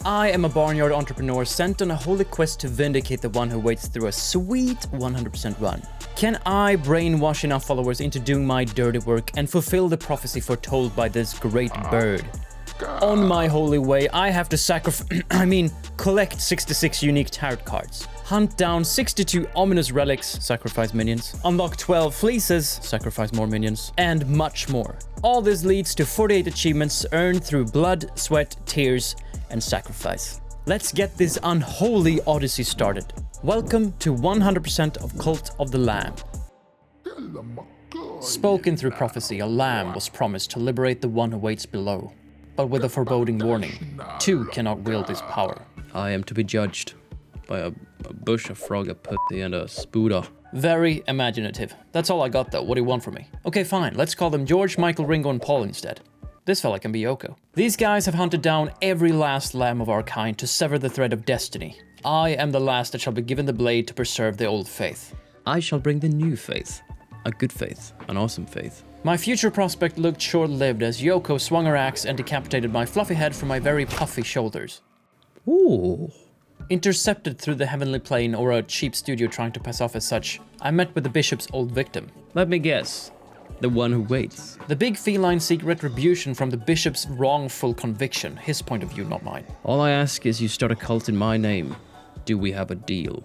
I am a barnyard entrepreneur sent on a holy quest to vindicate the one who waits through a sweet 100% run. Can I brainwash enough followers into doing my dirty work and fulfill the prophecy foretold by this great bird? On my holy way, I have to collect 66 unique tarot cards, hunt down 62 ominous relics, sacrifice minions, unlock 12 fleeces, sacrifice more minions, and much more. All this leads to 48 achievements earned through blood, sweat, tears, and sacrifice. Let's get this unholy odyssey started. Welcome to 100% of Cult of the Lamb. Spoken through prophecy, a lamb was promised to liberate the one who waits below. But with a foreboding warning, two cannot wield this power. I am to be judged by a bush, a frog, a pussy, and a spooda. Very imaginative. That's all I got though. What do you want from me? Okay, fine. Let's call them George, Michael, Ringo, and Paul instead. This fella can be Yoko. These guys have hunted down every last lamb of our kind to sever the thread of destiny. I am the last that shall be given the blade to preserve the old faith. I shall bring the new faith. A good faith. An awesome faith. My future prospect looked short-lived as Yoko swung her axe and decapitated my fluffy head from my very puffy shoulders. Ooh. Intercepted through the heavenly plane or a cheap studio trying to pass off as such, I met with the bishop's old victim. Let me guess. The one who waits. The big feline seek retribution from the bishop's wrongful conviction. His point of view, not mine. All I ask is you start a cult in my name. Do we have a deal?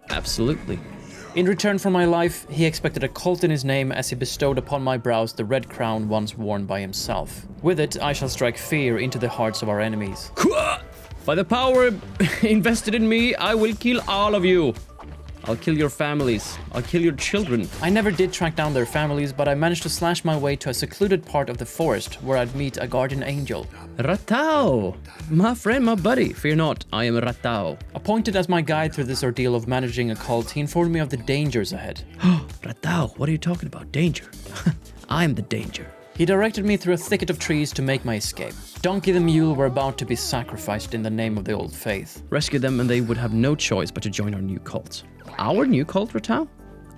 Absolutely. In return for my life, he expected a cult in his name as he bestowed upon my brows the red crown once worn by himself. With it, I shall strike fear into the hearts of our enemies. By the power invested in me, I will kill all of you. I'll kill your families. I'll kill your children. I never did track down their families, but I managed to slash my way to a secluded part of the forest where I'd meet a guardian angel. Ratau! My friend, my buddy. Fear not, I am Ratau. Appointed as my guide through this ordeal of managing a cult, he informed me of the dangers ahead. Ratau, what are you talking about? Danger? I'm the danger. He directed me through a thicket of trees to make my escape. Donkey the mule were about to be sacrificed in the name of the old faith. Rescue them and they would have no choice but to join our new cult. Our new cult, Ratau?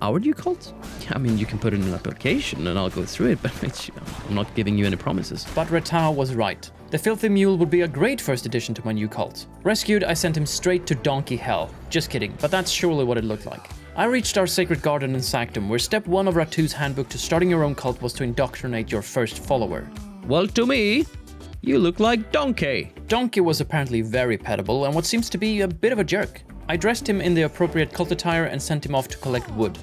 Our new cult? I mean, you can put in an application and I'll go through it, but I'm not giving you any promises. But Ratau was right. The filthy mule would be a great first addition to my new cult. Rescued, I sent him straight to donkey hell. Just kidding, but that's surely what it looked like. I reached our sacred garden in Sanctum, where step 1 of Ratu's handbook to starting your own cult was to indoctrinate your first follower. Well, to me, you look like Donkey. Donkey was apparently very pettable and what seems to be a bit of a jerk. I dressed him in the appropriate cult attire and sent him off to collect wood.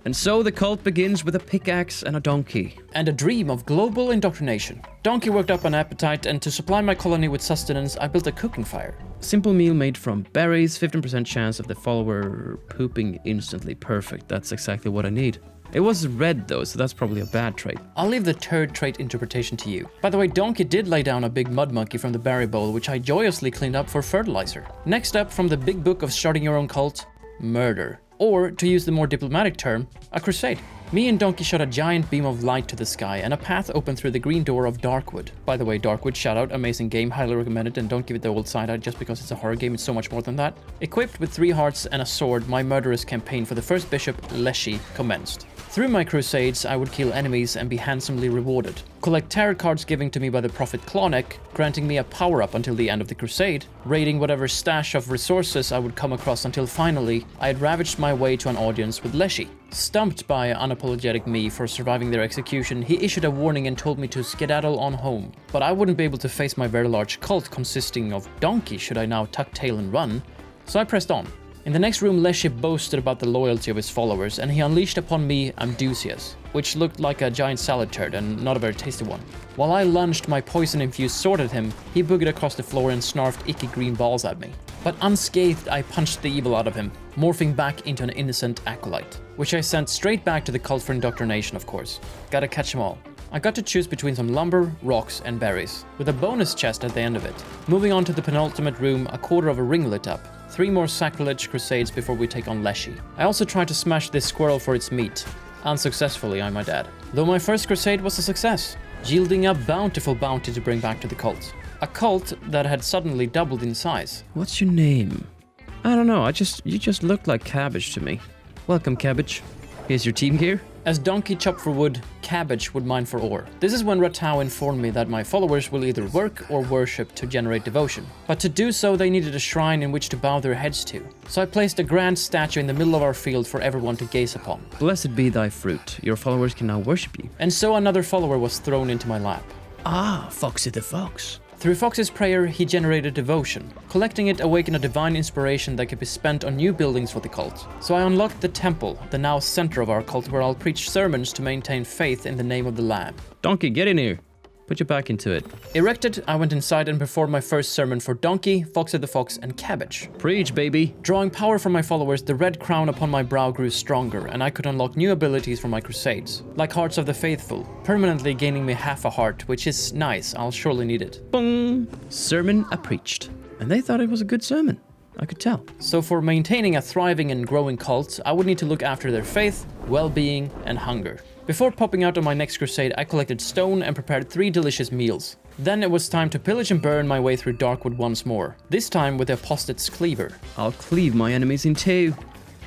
And so the cult begins with a pickaxe and a donkey. And a dream of global indoctrination. Donkey worked up an appetite, and to supply my colony with sustenance, I built a cooking fire. Simple meal made from berries, 15% chance of the follower pooping instantly. Perfect, that's exactly what I need. It was red though, so that's probably a bad trait. I'll leave the turd trait interpretation to you. By the way, Donkey did lay down a big mud monkey from the berry bowl, which I joyously cleaned up for fertilizer. Next up from the big book of starting your own cult, murder. Or, to use the more diplomatic term, a crusade. Me and Donkey shot a giant beam of light to the sky, and a path opened through the green door of Darkwood. By the way, Darkwood, shout out, amazing game, highly recommended, and don't give it the old side eye just because it's a horror game, it's so much more than that. Equipped with 3 hearts and a sword, my murderous campaign for the first bishop, Leshy, commenced. Through my crusades, I would kill enemies and be handsomely rewarded. Collect tarot cards given to me by the prophet Klonek, granting me a power-up until the end of the crusade, raiding whatever stash of resources I would come across until finally, I had ravaged my way to an audience with Leshy. Stumped by unapologetic me for surviving their execution, he issued a warning and told me to skedaddle on home. But I wouldn't be able to face my very large cult consisting of Donkey should I now tuck tail and run, so I pressed on. In the next room, Leshy boasted about the loyalty of his followers, and he unleashed upon me Amdusias, which looked like a giant salad turd and not a very tasty one. While I lunged my poison-infused sword at him, he boogered across the floor and snarfed icky green balls at me. But unscathed, I punched the evil out of him, morphing back into an innocent acolyte, which I sent straight back to the cult for indoctrination, of course. Gotta catch them all. I got to choose between some lumber, rocks, and berries, with a bonus chest at the end of it. Moving on to the penultimate room, a quarter of a ring lit up. 3 more sacrilege crusades before we take on Leshy. I also tried to smash this squirrel for its meat. Unsuccessfully, I might add. Though my first crusade was a success, yielding a bountiful bounty to bring back to the cult. A cult that had suddenly doubled in size. What's your name? I don't know, you just looked like Cabbage to me. Welcome, Cabbage. Here's your team gear. As Donkey chopped for wood, Cabbage would mine for ore. This is when Ratau informed me that my followers will either work or worship to generate devotion. But to do so, they needed a shrine in which to bow their heads to. So I placed a grand statue in the middle of our field for everyone to gaze upon. Blessed be thy fruit. Your followers can now worship you. And so another follower was thrown into my lap. Ah, Foxy the Fox. Through Fox's prayer, he generated devotion. Collecting it awakened a divine inspiration that could be spent on new buildings for the cult. So I unlocked the temple, the now center of our cult, where I'll preach sermons to maintain faith in the name of the Lamb. Donkey, get in here. Put your back into it. Erected, I went inside and performed my first sermon for Donkey, Foxy the Fox, and Cabbage. Preach, baby. Drawing power from my followers, the red crown upon my brow grew stronger, and I could unlock new abilities for my crusades, like Hearts of the Faithful, permanently gaining me half a heart, which is nice. I'll surely need it. Boom. Sermon preached. And they thought it was a good sermon. I could tell. So for maintaining a thriving and growing cult, I would need to look after their faith, well-being, and hunger. Before popping out on my next crusade, I collected stone and prepared 3 delicious meals. Then it was time to pillage and burn my way through Darkwood once more, this time with the apostate's cleaver. I'll cleave my enemies in 2.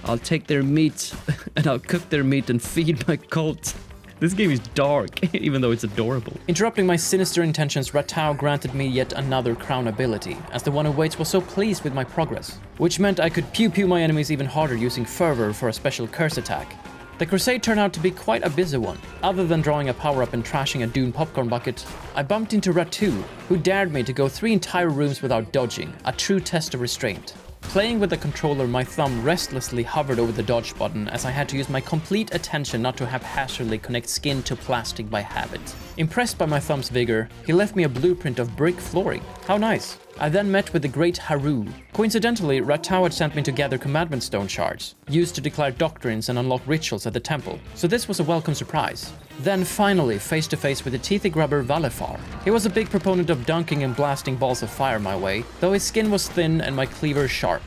I'll take their meat, and I'll cook their meat and feed my cult. This game is dark, even though it's adorable. Interrupting my sinister intentions, Ratau granted me yet another crown ability, as the one who waits was so pleased with my progress, which meant I could pew-pew my enemies even harder using fervor for a special curse attack. The crusade turned out to be quite a busy one. Other than drawing a power-up and trashing a Dune popcorn bucket, I bumped into Ratu, who dared me to go 3 entire rooms without dodging, a true test of restraint. Playing with the controller, my thumb restlessly hovered over the dodge button as I had to use my complete attention not to haphazardly connect skin to plastic by habit. Impressed by my thumb's vigor, he left me a blueprint of brick flooring. How nice. I then met with the great Haru. Coincidentally, Ratau had sent me to gather commandment stone shards, used to declare doctrines and unlock rituals at the temple, so this was a welcome surprise. Then finally, face to face with the teethy grubber Valefar. He was a big proponent of dunking and blasting balls of fire my way, though his skin was thin and my cleaver sharp.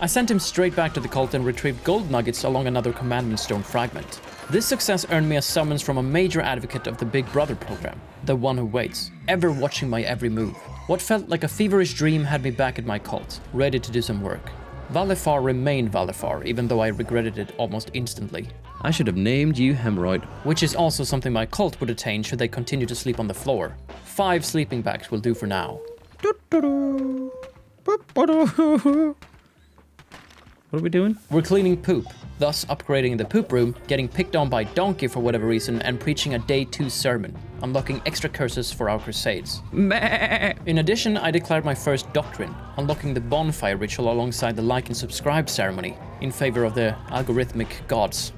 I sent him straight back to the cult and retrieved gold nuggets along another commandment stone fragment. This success earned me a summons from a major advocate of the Big Brother program, the one who waits, ever watching my every move. What felt like a feverish dream had me back at my cult, ready to do some work. Valefar remained Valefar, even though I regretted it almost instantly. I should have named you Hemorrhoid. Which is also something my cult would attain should they continue to sleep on the floor. 5 sleeping bags will do for now. What are we doing? We're cleaning poop, thus upgrading the poop room, getting picked on by Donkey for whatever reason, and preaching a day 2 sermon, unlocking extra curses for our crusades. Meh. In addition, I declared my first doctrine, unlocking the bonfire ritual alongside the like and subscribe ceremony, in favor of the algorithmic gods.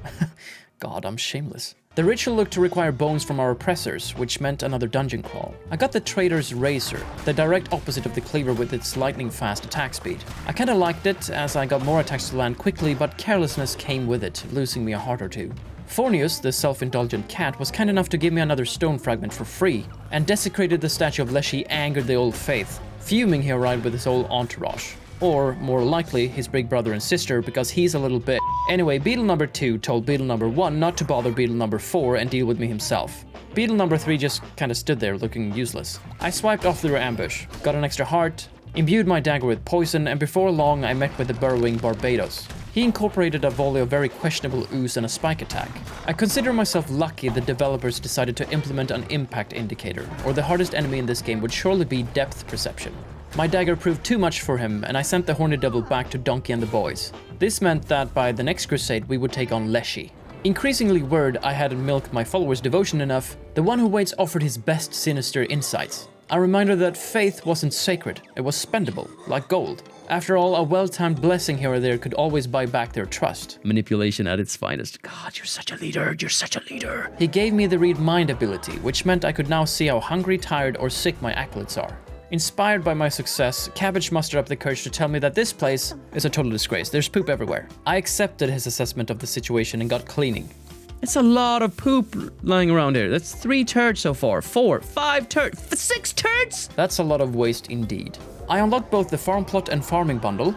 God, I'm shameless. The ritual looked to require bones from our oppressors, which meant another dungeon crawl. I got the Trader's Razor, the direct opposite of the cleaver with its lightning-fast attack speed. I kinda liked it, as I got more attacks to land quickly, but carelessness came with it, losing me a heart or 2. Fornius, the self-indulgent cat, was kind enough to give me another stone fragment for free, and desecrated the statue of Leshy angered the old faith. Fuming, he arrived with his whole entourage. Or, more likely, his big brother and sister, because he's a little bit. Anyway, Beetle number 2 told Beetle number 1 not to bother Beetle number 4 and deal with me himself. Beetle number 3 just kinda stood there looking useless. I swiped off their ambush, got an extra heart, imbued my dagger with poison, and before long I met with the burrowing Barbados. He incorporated a volley of very questionable ooze and a spike attack. I consider myself lucky the developers decided to implement an impact indicator, or the hardest enemy in this game would surely be depth perception. My dagger proved too much for him, and I sent the Horny Devil back to Donkey and the boys. This meant that by the next crusade we would take on Leshy. Increasingly worried I hadn't milked my followers' devotion enough, the one who waits offered his best sinister insights. A reminder that faith wasn't sacred, it was spendable, like gold. After all, a well-timed blessing here or there could always buy back their trust. Manipulation at its finest. God, you're such a leader, you're such a leader. He gave me the read mind ability, which meant I could now see how hungry, tired, or sick my acolytes are. Inspired by my success, Cabbage mustered up the courage to tell me that this place is a total disgrace. There's poop everywhere. I accepted his assessment of the situation and got cleaning. It's a lot of poop lying around here. That's 3 turds so far. 4, 5 turds, 6 turds? That's a lot of waste indeed. I unlocked both the farm plot and farming bundle,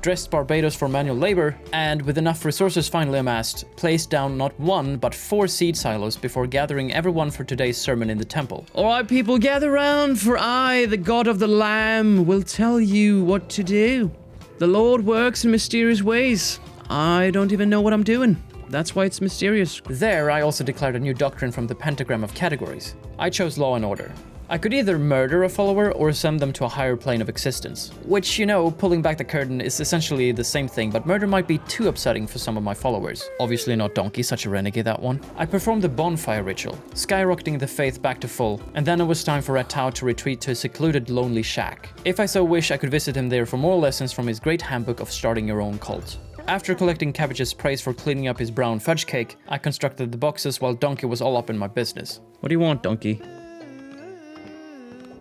dressed Barbados for manual labor, and with enough resources finally amassed, placed down not 1 but 4 seed silos before gathering everyone for today's sermon in the temple. Alright people, gather round, for I, the God of the Lamb, will tell you what to do. The Lord works in mysterious ways. I don't even know what I'm doing. That's why it's mysterious. There, I also declared a new doctrine from the pentagram of categories. I chose law and order. I could either murder a follower or send them to a higher plane of existence. Which, you know, pulling back the curtain is essentially the same thing, but murder might be too upsetting for some of my followers. Obviously not Donkey, such a renegade that one. I performed the bonfire ritual, skyrocketing the faith back to full, and then it was time for Ratau to retreat to a secluded, lonely shack. If I so wish, I could visit him there for more lessons from his great handbook of starting your own cult. After collecting Cabbage's praise for cleaning up his brown fudge cake, I constructed the boxes while Donkey was all up in my business. What do you want, Donkey?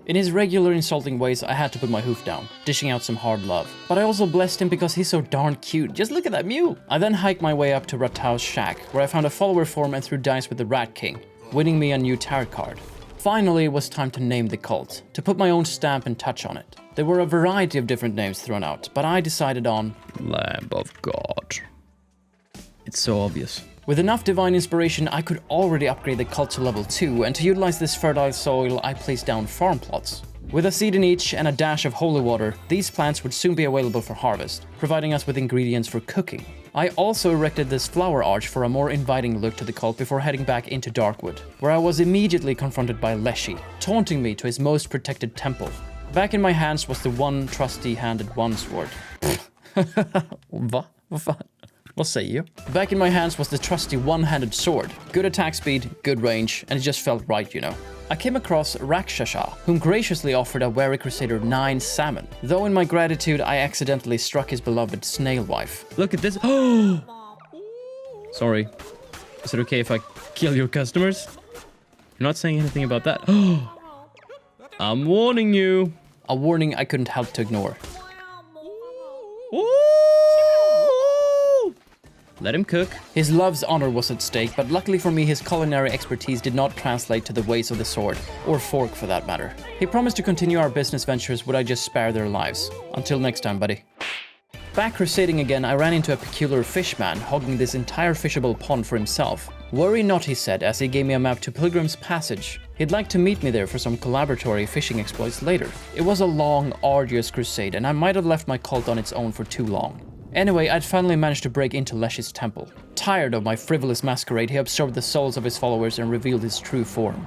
In his regular insulting ways, I had to put my hoof down, dishing out some hard love. But I also blessed him because he's so darn cute. Just look at that mule! I then hiked my way up to Ratau's shack, where I found a follower form and threw dice with the Rat King, winning me a new tarot card. Finally, it was time to name the cult, to put my own stamp and touch on it. There were a variety of different names thrown out, but I decided on Lamb of God. It's so obvious. With enough divine inspiration, I could already upgrade the cult to level 2, and to utilize this fertile soil, I placed down farm plots. With a seed in each and a dash of holy water, these plants would soon be available for harvest, providing us with ingredients for cooking. I also erected this flower arch for a more inviting look to the cult before heading back into Darkwood, where I was immediately confronted by Leshy, taunting me to his most protected temple. Back in my hands was the one trusty-handed one sword. What say you? Back in my hands was the trusty one-handed sword. Good attack speed, good range, and it just felt right, you know. I came across Rakshasha, whom graciously offered a wary crusader 9 salmon. Though in my gratitude, I accidentally struck his beloved snail wife. Look at this. Oh! Sorry. Is it okay if I kill your customers? You're not saying anything about that. Oh! I'm warning you. A warning I couldn't help to ignore. Ooh! Let him cook. His love's honor was at stake, but luckily for me, his culinary expertise did not translate to the ways of the sword, or fork for that matter. He promised to continue our business ventures would I just spare their lives. Until next time, buddy. Back crusading again, I ran into a peculiar fishman, hogging this entire fishable pond for himself. Worry not, he said, as he gave me a map to Pilgrim's Passage. He'd like to meet me there for some collaboratory fishing exploits later. It was a long, arduous crusade, and I might have left my cult on its own for too long. Anyway, I'd finally managed to break into Leshy's temple. Tired of my frivolous masquerade, he absorbed the souls of his followers and revealed his true form.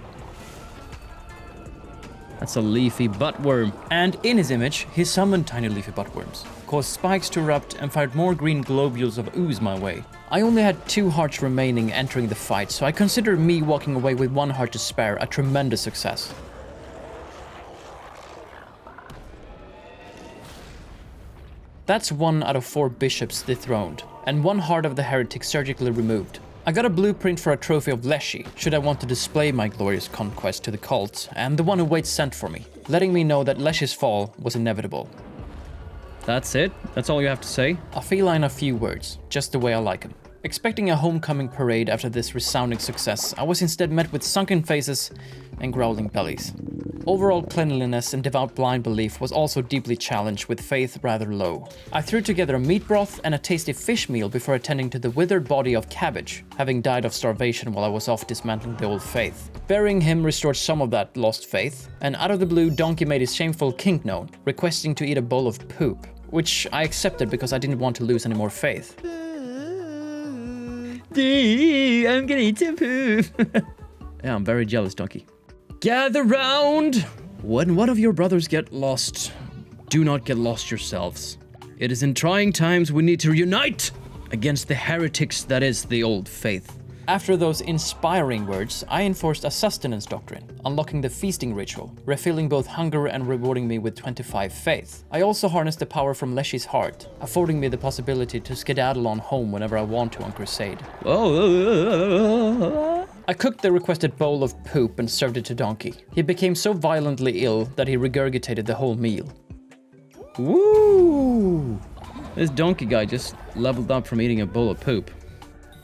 That's a leafy buttworm. And in his image, he summoned tiny leafy buttworms, caused spikes to erupt, and fired more green globules of ooze my way. I only had 2 hearts remaining entering the fight, so I consider me walking away with 1 heart to spare a tremendous success. That's 1 out of 4 bishops dethroned, and 1 heart of the heretic surgically removed. I got a blueprint for a trophy of Leshy, should I want to display my glorious conquest to the cult, and the one who waits sent for me, letting me know that Leshy's fall was inevitable. That's it? That's all you have to say? A feline of few words, just the way I like him. Expecting a homecoming parade after this resounding success, I was instead met with sunken faces and growling bellies. Overall cleanliness and devout blind belief was also deeply challenged, with faith rather low. I threw together a meat broth and a tasty fish meal before attending to the withered body of Cabbage, having died of starvation while I was off dismantling the old faith. Burying him restored some of that lost faith, and out of the blue, Donkey made his shameful kink known, requesting to eat a bowl of poop, which I accepted because I didn't want to lose any more faith. I'm gonna eat some poop. Yeah, I'm very jealous, Donkey. Gather round! When one of your brothers get lost, do not get lost yourselves. It is in trying times we need to unite against the heretics that is the old faith. After those inspiring words, I enforced a sustenance doctrine, unlocking the feasting ritual, refilling both hunger and rewarding me with 25 faith. I also harnessed the power from Leshy's heart, affording me the possibility to skedaddle on home whenever I want to on crusade. Oh. I cooked the requested bowl of poop and served it to Donkey. He became so violently ill that he regurgitated the whole meal. Woo! This Donkey guy just leveled up from eating a bowl of poop.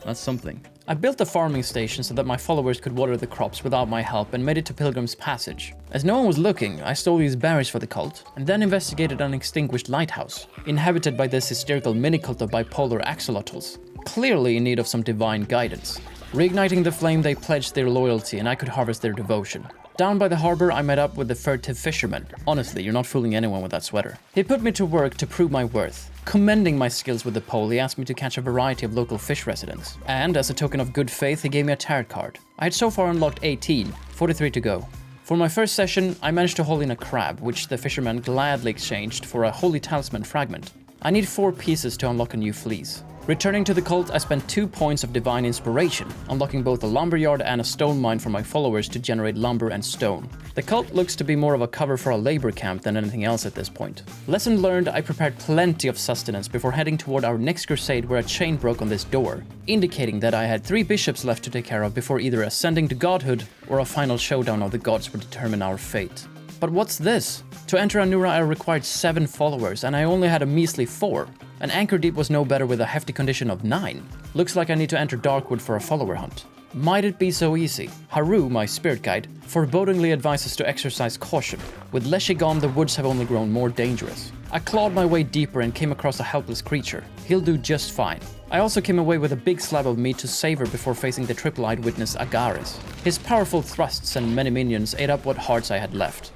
That's something. I built a farming station so that my followers could water the crops without my help and made it to Pilgrim's Passage. As no one was looking, I stole these berries for the cult, and then investigated an extinguished lighthouse, inhabited by this hysterical mini-cult of bipolar axolotls, clearly in need of some divine guidance. Reigniting the flame, they pledged their loyalty and I could harvest their devotion. Down by the harbor, I met up with the furtive fisherman. Honestly, you're not fooling anyone with that sweater. He put me to work to prove my worth. Commending my skills with the pole, he asked me to catch a variety of local fish residents. And as a token of good faith, he gave me a tarot card. I had so far unlocked 18, 43 to go. For my first session, I managed to haul in a crab, which the fisherman gladly exchanged for a holy talisman fragment. I need 4 pieces to unlock a new fleece. Returning to the cult, I spent 2 points of divine inspiration, unlocking both a lumberyard and a stone mine for my followers to generate lumber and stone. The cult looks to be more of a cover for a labor camp than anything else at this point. Lesson learned, I prepared plenty of sustenance before heading toward our next crusade where a chain broke on this door, indicating that I had 3 bishops left to take care of before either ascending to godhood or a final showdown of the gods would determine our fate. But what's this? To enter Anura I required 7 followers and I only had a measly 4. An anchor deep was no better with a hefty condition of 9. Looks like I need to enter Darkwood for a follower hunt. Might it be so easy? Haru, my spirit guide, forebodingly advises to exercise caution. With Leshy gone, the woods have only grown more dangerous. I clawed my way deeper and came across a helpless creature. He'll do just fine. I also came away with a big slab of meat to savor before facing the triple-eyed witness Agares. His powerful thrusts and many minions ate up what hearts I had left.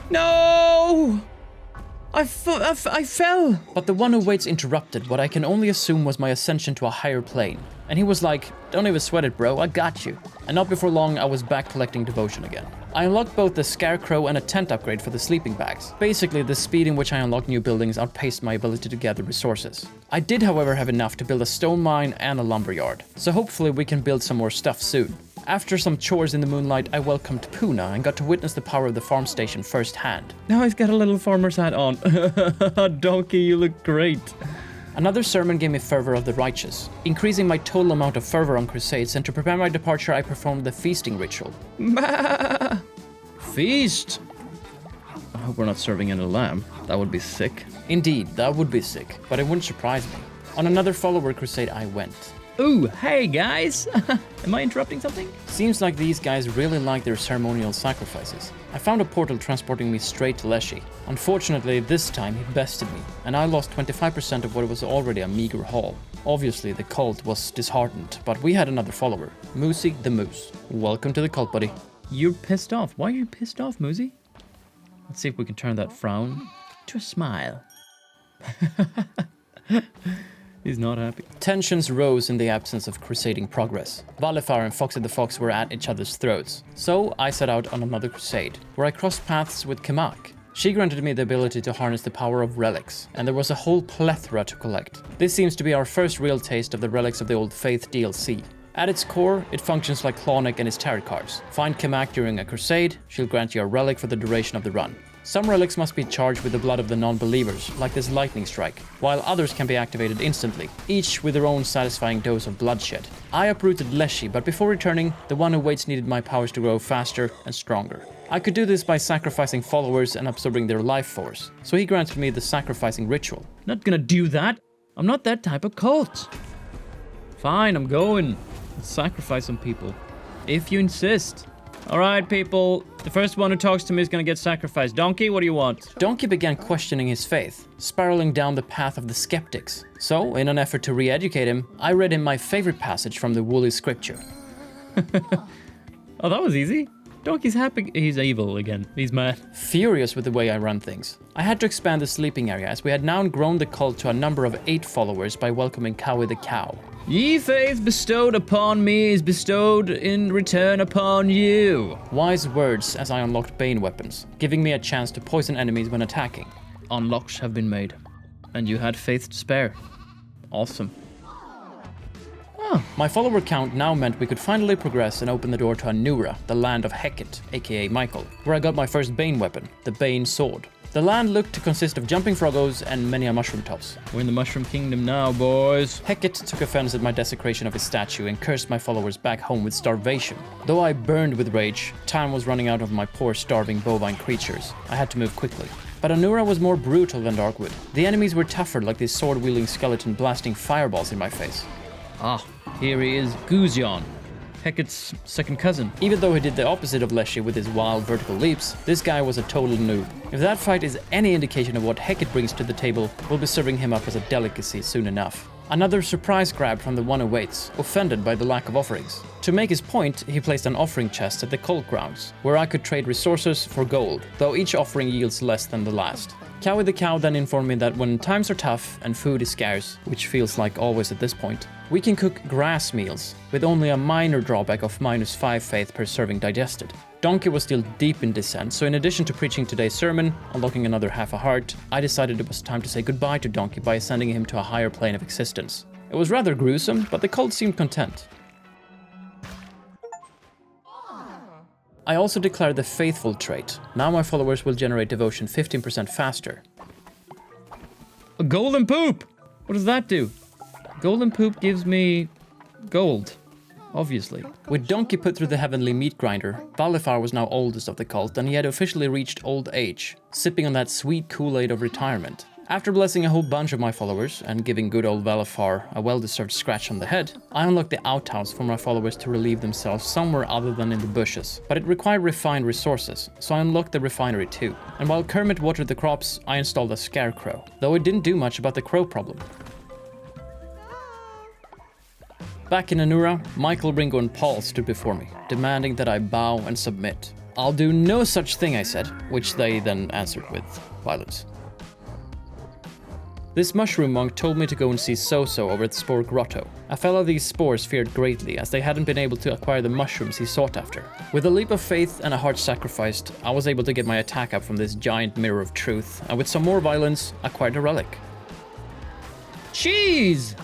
No! I fell! But the one who waits interrupted what I can only assume was my ascension to a higher plane. And he was like, "Don't even sweat it, bro, I got you." And not before long, I was back collecting devotion again. I unlocked both the scarecrow and a tent upgrade for the sleeping bags. Basically, the speed in which I unlocked new buildings outpaced my ability to gather resources. I did, however, have enough to build a stone mine and a lumberyard. So hopefully we can build some more stuff soon. After some chores in the moonlight, I welcomed Puna and got to witness the power of the farm station firsthand. Now he's got a little farmer's hat on. Donkey, you look great. Another sermon gave me fervor of the righteous, increasing my total amount of fervor on crusades, and to prepare my departure I performed the feasting ritual. Feast! I hope we're not serving any lamb. That would be sick. Indeed, that would be sick, but it wouldn't surprise me. On another follower crusade I went. Ooh, hey guys! Am I interrupting something? Seems like these guys really like their ceremonial sacrifices. I found a portal transporting me straight to Leshy. Unfortunately, this time he bested me, and I lost 25% of what was already a meager haul. Obviously, the cult was disheartened, but we had another follower, Moosey the Moose. Welcome to the cult, buddy. You're pissed off. Why are you pissed off, Moosey? Let's see if we can turn that frown to a smile. He's not happy. Tensions rose in the absence of crusading progress. Valifar and Foxy the Fox were at each other's throats. So I set out on another crusade, where I crossed paths with Kamak. She granted me the ability to harness the power of relics, and there was a whole plethora to collect. This seems to be our first real taste of the Relics of the Old Faith DLC. At its core, it functions like Clawneck and his tarot cards. Find Kamak during a crusade, she'll grant you a relic for the duration of the run. Some relics must be charged with the blood of the non-believers, like this lightning strike, while others can be activated instantly, each with their own satisfying dose of bloodshed. I uprooted Leshy, but before returning, the one who waits needed my powers to grow faster and stronger. I could do this by sacrificing followers and absorbing their life force, so he granted me the sacrificing ritual. Not gonna do that. I'm not that type of cult. Fine, I'm going. Let's sacrifice some people. If you insist. Alright, people. The first one who talks to me is gonna get sacrificed. Donkey, what do you want? Donkey began questioning his faith, spiraling down the path of the skeptics. So, in an effort to re-educate him, I read him my favorite passage from the Woolly scripture. Oh, that was easy. Donkey's happy. He's evil again. He's mad. Furious with the way I run things, I had to expand the sleeping area as we had now grown the cult to a number of 8 followers by welcoming Cowie the Cow. Ye faith bestowed upon me is bestowed in return upon you. Wise words as I unlocked Bane weapons, giving me a chance to poison enemies when attacking. Unlocks have been made. And you had faith to spare. Awesome. My follower count now meant we could finally progress and open the door to Anura, the land of Heket, aka Michael, where I got my first Bane weapon, the Bane Sword. The land looked to consist of jumping froggos and many a mushroom tops. We're in the Mushroom Kingdom now, boys. Heket took offense at my desecration of his statue and cursed my followers back home with starvation. Though I burned with rage, time was running out of my poor starving bovine creatures. I had to move quickly. But Anura was more brutal than Darkwood. The enemies were tougher, like this sword-wielding skeleton blasting fireballs in my face. Ah, here he is, Guzion, Heket's second cousin. Even though he did the opposite of Leshy with his wild vertical leaps, this guy was a total noob. If that fight is any indication of what Heket brings to the table, we'll be serving him up as a delicacy soon enough. Another surprise grab from the one who waits, offended by the lack of offerings. To make his point, he placed an offering chest at the cult grounds, where I could trade resources for gold, though each offering yields less than the last. Cowie the Cow then informed me that when times are tough and food is scarce, which feels like always at this point, we can cook grass meals, with only a minor drawback of -5 faith per serving digested. Donkey was still deep in descent, so in addition to preaching today's sermon, unlocking another half a heart, I decided it was time to say goodbye to Donkey by ascending him to a higher plane of existence. It was rather gruesome, but the cult seemed content. I also declared the Faithful trait. Now my followers will generate devotion 15% faster. A golden poop! What does that do? Golden poop gives me gold, obviously. With Donkey put through the heavenly meat grinder, Valifar was now oldest of the cult and he had officially reached old age, sipping on that sweet Kool-Aid of retirement. After blessing a whole bunch of my followers and giving good old Valifar a well-deserved scratch on the head, I unlocked the outhouse for my followers to relieve themselves somewhere other than in the bushes. But it required refined resources, so I unlocked the refinery too. And while Kermit watered the crops, I installed a scarecrow, though it didn't do much about the crow problem. Back in Anura, Michael, Ringo and Paul stood before me, demanding that I bow and submit. "I'll do no such thing," I said, which they then answered with violence. This mushroom monk told me to go and see Soso over at Spore Grotto. A fellow these spores feared greatly, as they hadn't been able to acquire the mushrooms he sought after. With a leap of faith and a heart sacrificed, I was able to get my attack up from this giant mirror of truth, and with some more violence, acquired a relic. Cheese!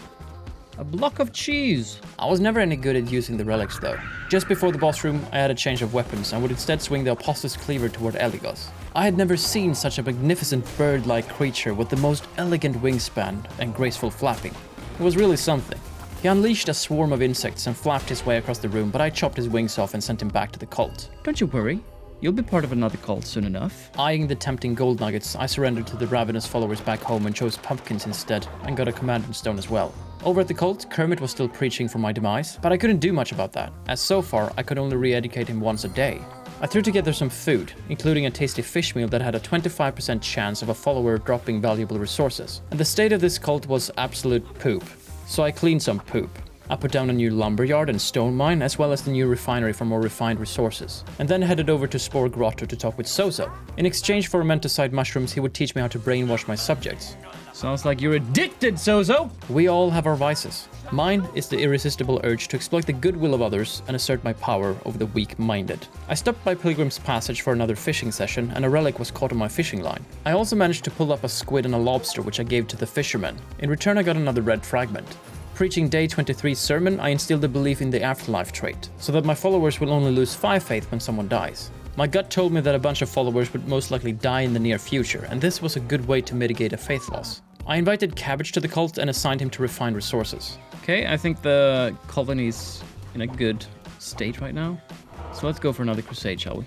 A block of cheese. I was never any good at using the relics though. Just before the boss room, I had a change of weapons and would instead swing the Apostle's Cleaver toward Eligos. I had never seen such a magnificent bird-like creature with the most elegant wingspan and graceful flapping. It was really something. He unleashed a swarm of insects and flapped his way across the room, but I chopped his wings off and sent him back to the cult. Don't you worry. You'll be part of another cult soon enough. Eyeing the tempting gold nuggets, I surrendered to the ravenous followers back home and chose pumpkins instead, and got a commandment stone as well. Over at the cult, Kermit was still preaching for my demise, but I couldn't do much about that, as so far I could only re-educate him once a day. I threw together some food, including a tasty fish meal that had a 25% chance of a follower dropping valuable resources. And the state of this cult was absolute poop, so I cleaned some poop. I put down a new lumberyard and stone mine, as well as the new refinery for more refined resources, and then headed over to Spore Grotto to talk with Soso. In exchange for romanticide mushrooms, he would teach me how to brainwash my subjects. Sounds like you're addicted, Soso! We all have our vices. Mine is the irresistible urge to exploit the goodwill of others and assert my power over the weak-minded. I stopped by Pilgrim's Passage for another fishing session, and a relic was caught on my fishing line. I also managed to pull up a squid and a lobster, which I gave to the fishermen. In return, I got another red fragment. Preaching Day 23's sermon, I instilled a belief in the afterlife trait, so that my followers will only lose 5 faith when someone dies. My gut told me that a bunch of followers would most likely die in the near future, and this was a good way to mitigate a faith loss. I invited Cabbage to the cult and assigned him to refine resources. Okay, I think the colony's in a good state right now. So let's go for another crusade, shall we?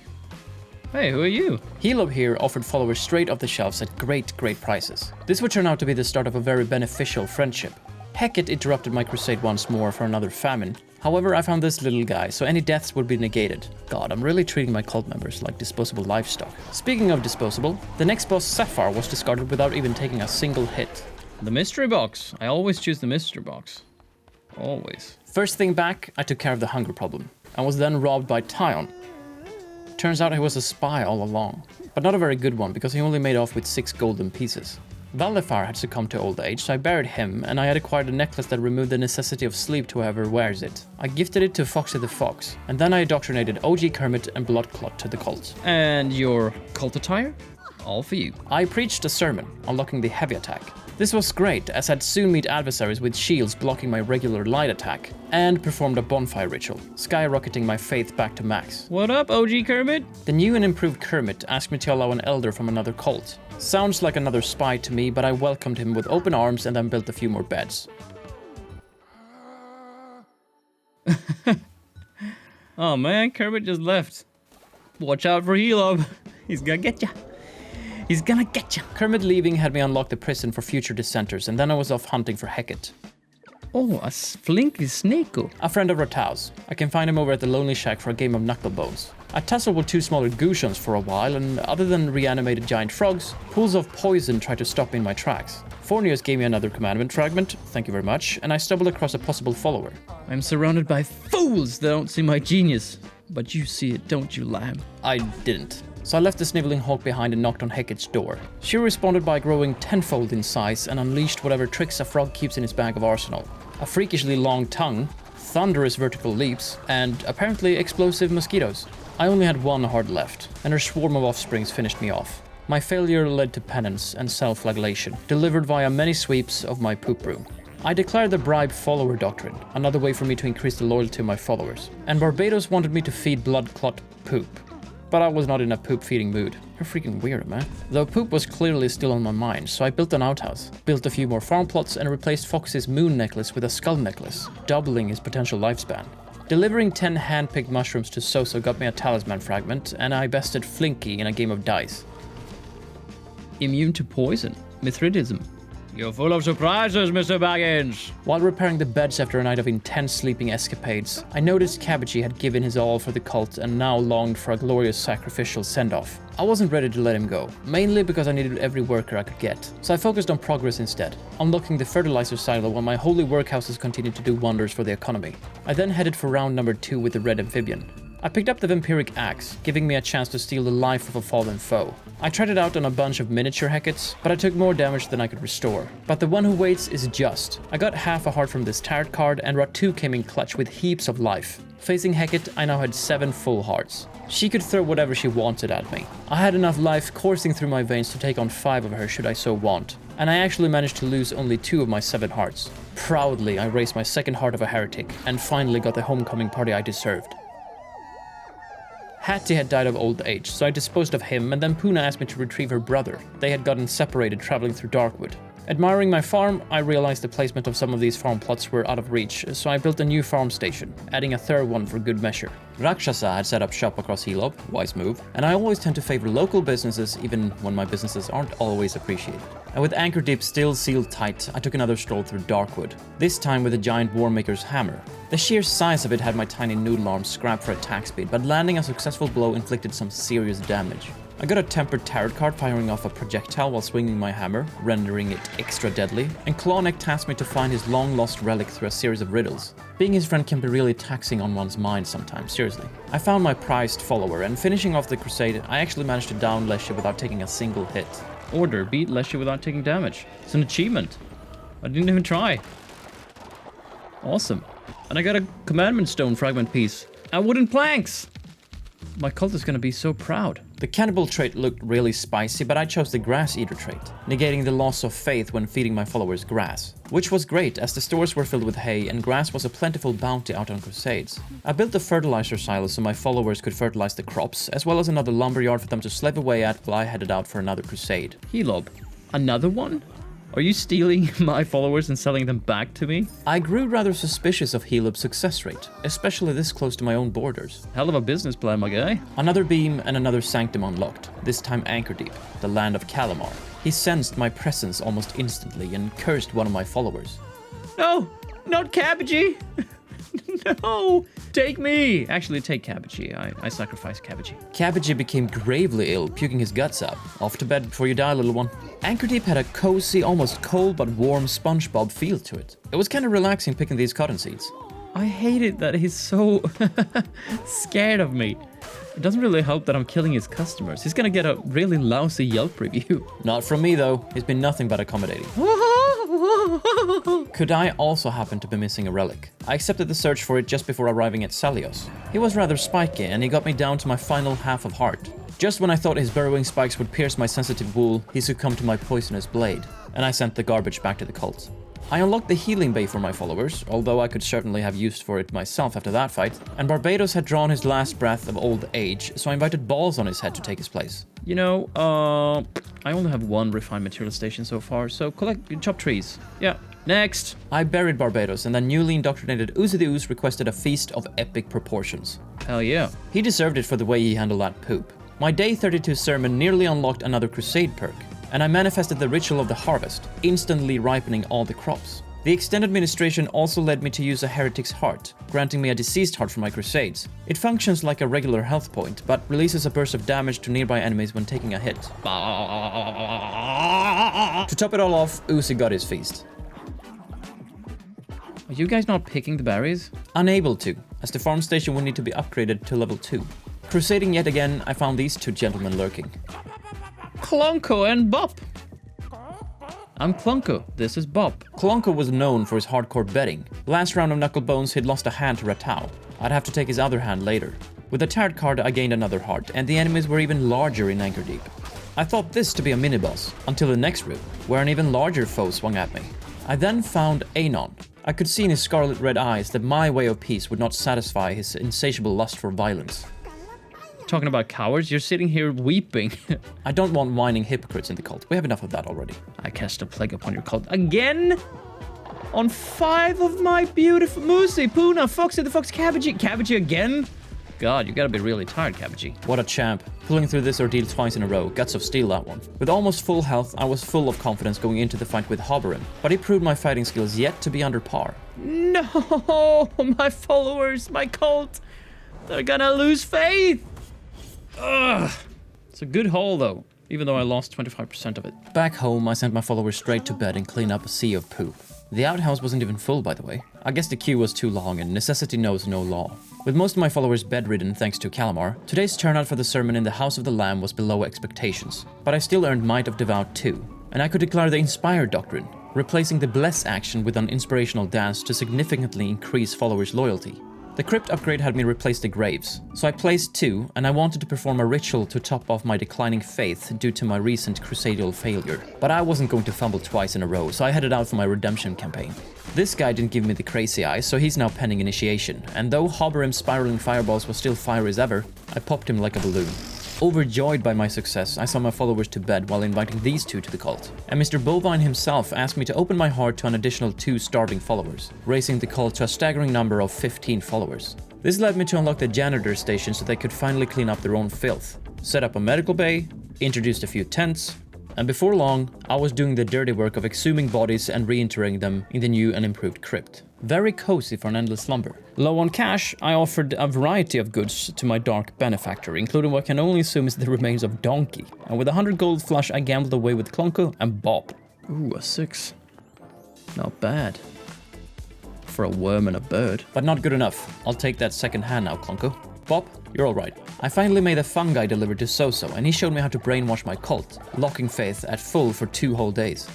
Hey, who are you? Helob here offered followers straight off the shelves at great prices. This would turn out to be the start of a very beneficial friendship. Heket interrupted my crusade once more for another famine. However, I found this little guy, so any deaths would be negated. God, I'm really treating my cult members like disposable livestock. Speaking of disposable, the next boss, Sapphire, was discarded without even taking a single hit. The mystery box. I always choose the mystery box. Always. First thing back, I took care of the hunger problem, and was then robbed by Tyon. Turns out he was a spy all along, but not a very good one because he only made off with 6 golden pieces. Valifar had succumbed to old age, so I buried him, and I had acquired a necklace that removed the necessity of sleep to whoever wears it. I gifted it to Foxy the Fox, and then I indoctrinated OG Kermit and Bloodclot to the cult. And your cult attire? All for you. I preached a sermon, unlocking the heavy attack. This was great, as I'd soon meet adversaries with shields blocking my regular light attack, and performed a bonfire ritual, skyrocketing my faith back to max. What up, OG Kermit? The new and improved Kermit asked me to allow an elder from another cult. Sounds like another spy to me, but I welcomed him with open arms and then built a few more beds. Oh man, Kermit just left. Watch out for Helob. He's gonna get ya. He's gonna get ya. Kermit leaving had me unlock the prison for future dissenters, and then I was off hunting for Heket. Oh, a flinky snakeo. A friend of Ratau's. I can find him over at the Lonely Shack for a game of knucklebones. I tussled with 2 smaller Gooshons for a while, and other than reanimated giant frogs, pools of poison tried to stop me in my tracks. Fornius gave me another commandment fragment, thank you very much, and I stumbled across a possible follower. I'm surrounded by fools that don't see my genius. But you see it, don't you, lamb? I didn't. So I left the sniveling hawk behind and knocked on Heket's door. She responded by growing tenfold in size and unleashed whatever tricks a frog keeps in his bag of arsenal. A freakishly long tongue, thunderous vertical leaps, and apparently explosive mosquitoes. I only had 1 heart left, and her swarm of offsprings finished me off. My failure led to penance and self-flagellation, delivered via many sweeps of my poop broom. I declared the bribe follower doctrine, another way for me to increase the loyalty of my followers. And Barbados wanted me to feed blood clot poop. But I was not in a poop feeding mood. You're freaking weird, man. Though poop was clearly still on my mind, so I built an outhouse, built a few more farm plots, and replaced Fox's moon necklace with a skull necklace, doubling his potential lifespan. Delivering 10 hand-picked mushrooms to Soso got me a talisman fragment, and I bested Flinky in a game of dice. Immune to poison. Mithridism. You're full of surprises, Mr. Baggins! While repairing the beds after a night of intense sleeping escapades, I noticed Cabbagey had given his all for the cult and now longed for a glorious sacrificial send-off. I wasn't ready to let him go, mainly because I needed every worker I could get, so I focused on progress instead, unlocking the fertilizer silo while my holy workhouses continued to do wonders for the economy. I then headed for round number 2 with the red amphibian. I picked up the vampiric axe, giving me a chance to steal the life of a fallen foe. I tried it out on a bunch of miniature Hekets, but I took more damage than I could restore. But the one who waits is just. I got half a heart from this tarot card, and Ratu came in clutch with heaps of life. Facing Heket, I now had 7 full hearts. She could throw whatever she wanted at me. I had enough life coursing through my veins to take on 5 of her should I so want. And I actually managed to lose only 2 of my 7 hearts. Proudly, I raised my 2nd heart of a heretic, and finally got the homecoming party I deserved. Hattie had died of old age, so I disposed of him, and then Puna asked me to retrieve her brother. They had gotten separated traveling through Darkwood. Admiring my farm, I realized the placement of some of these farm plots were out of reach, so I built a new farm station, adding a 3rd one for good measure. Rakshasa had set up shop across Epilogue, wise move, and I always tend to favor local businesses even when my businesses aren't always appreciated. And with Anchor Deep still sealed tight, I took another stroll through Darkwood, this time with a giant Warmaker's hammer. The sheer size of it had my tiny noodle arm scrapped for attack speed, but landing a successful blow inflicted some serious damage. I got a tempered tarot card firing off a projectile while swinging my hammer, rendering it extra deadly, and Clawneck tasked me to find his long-lost relic through a series of riddles. Being his friend can be really taxing on one's mind sometimes, seriously. I found my prized follower, and finishing off the crusade, I actually managed to down Leshy without taking a single hit. Order, beat Leshy without taking damage. It's an achievement. I didn't even try. Awesome. And I got a commandment stone fragment piece. And wooden planks! My cult is gonna be so proud. The cannibal trait looked really spicy, but I chose the grass eater trait, negating the loss of faith when feeding my followers grass. Which was great, as the stores were filled with hay and grass was a plentiful bounty out on crusades. I built a fertilizer silo so my followers could fertilize the crops, as well as another lumberyard for them to slave away at while I headed out for another crusade. Helob, another one? Are you stealing my followers and selling them back to me? I grew rather suspicious of Helob's success rate, especially this close to my own borders. Hell of a business plan, my guy. Another beam and another sanctum unlocked, this time Anchor Deep, the land of Kallamar. He sensed my presence almost instantly and cursed one of my followers. No, not Cabbagey. No, take me. Actually, take Cabbagey. I sacrifice Cabbagey. Cabbagey became gravely ill, puking his guts out. Off to bed before you die, little one. Anchor Deep had a cozy, almost cold but warm SpongeBob feel to it. It was kind of relaxing picking these cotton seeds. I hate it that he's so scared of me. It doesn't really help that I'm killing his customers. He's gonna get a really lousy Yelp review. Not from me, though. He's been nothing but accommodating. Could I also happen to be missing a relic? I accepted the search for it just before arriving at Salios. He was rather spiky, and he got me down to my final half of heart. Just when I thought his burrowing spikes would pierce my sensitive wool, he succumbed to my poisonous blade, and I sent the garbage back to the cult. I unlocked the healing bay for my followers, although I could certainly have used for it myself after that fight, and Barbados had drawn his last breath of old age, so I invited balls on his head to take his place. You know, I only have 1 refined material station so far, so chop trees. Yeah, next. I buried Barbados, and then newly indoctrinated Uzi the Ooze requested a feast of epic proportions. Hell yeah. He deserved it for the way he handled that poop. My day 32 sermon nearly unlocked another crusade perk, and I manifested the ritual of the harvest, instantly ripening all the crops. The extended administration also led me to use a heretic's heart, granting me a diseased heart for my crusades. It functions like a regular health point, but releases a burst of damage to nearby enemies when taking a hit. To top it all off, Uzi got his feast. Are you guys not picking the berries? Unable to, as the farm station would need to be upgraded to level 2. Crusading yet again, I found these two gentlemen lurking. Klonko and Bop. I'm Klonko, this is Bop. Klonko was known for his hardcore betting. Last round of Knucklebones, he'd lost a hand to Ratau. I'd have to take his other hand later. With the tarot card, I gained another heart, and the enemies were even larger in Anchor Deep. I thought this to be a mini-boss, until the next room, where an even larger foe swung at me. I then found Anon. I could see in his scarlet red eyes that my way of peace would not satisfy his insatiable lust for violence. Talking about cowards, you're sitting here weeping. I don't want whining hypocrites in the cult. We have enough of that already. I cast a plague upon your cult again? On 5 of my beautiful Moosey, Puna, Foxy the Fox, Cabbagey. Cabbagey again? God, you gotta be really tired, Cabbagey. What a champ. Pulling through this ordeal twice in a row. Guts of steel, that one. With almost full health, I was full of confidence going into the fight with Hobberin, but he proved my fighting skills yet to be under par. No, my followers, my cult, they're gonna lose faith. Ugh. It's a good haul though, even though I lost 25% of it. Back home, I sent my followers straight to bed and cleaned up a sea of poop. The outhouse wasn't even full, by the way. I guess the queue was too long and necessity knows no law. With most of my followers bedridden thanks to Kallamar, today's turnout for the sermon in the House of the Lamb was below expectations. But I still earned Might of Devout too, and I could declare the Inspire doctrine, replacing the Bless action with an inspirational dance to significantly increase followers' loyalty. The crypt upgrade had me replace the graves, so I placed 2, and I wanted to perform a ritual to top off my declining faith due to my recent crusadal failure. But I wasn't going to fumble twice in a row, so I headed out for my redemption campaign. This guy didn't give me the crazy eye, so he's now pending initiation, and though Hobberim's spiraling fireballs was still fire as ever, I popped him like a balloon. Overjoyed by my success, I saw my followers to bed while inviting these 2 to the cult. And Mr. Bovine himself asked me to open my heart to an additional 2 starving followers, raising the cult to a staggering number of 15 followers. This led me to unlock the janitor station so they could finally clean up their own filth, set up a medical bay, introduced a few tents, and before long, I was doing the dirty work of exhuming bodies and reinterring them in the new and improved crypt. Very cozy for an endless slumber. Low on cash, I offered a variety of goods to my dark benefactor, including what I can only assume is the remains of Donkey. And with 100 gold flush, I gambled away with Klonko and Bob. Ooh, a 6. Not bad. For a worm and a bird. But not good enough. I'll take that second hand now, Klonko. Bob, you're alright. I finally made a fungi delivered to Soso, and he showed me how to brainwash my cult, locking faith at full for 2 whole days.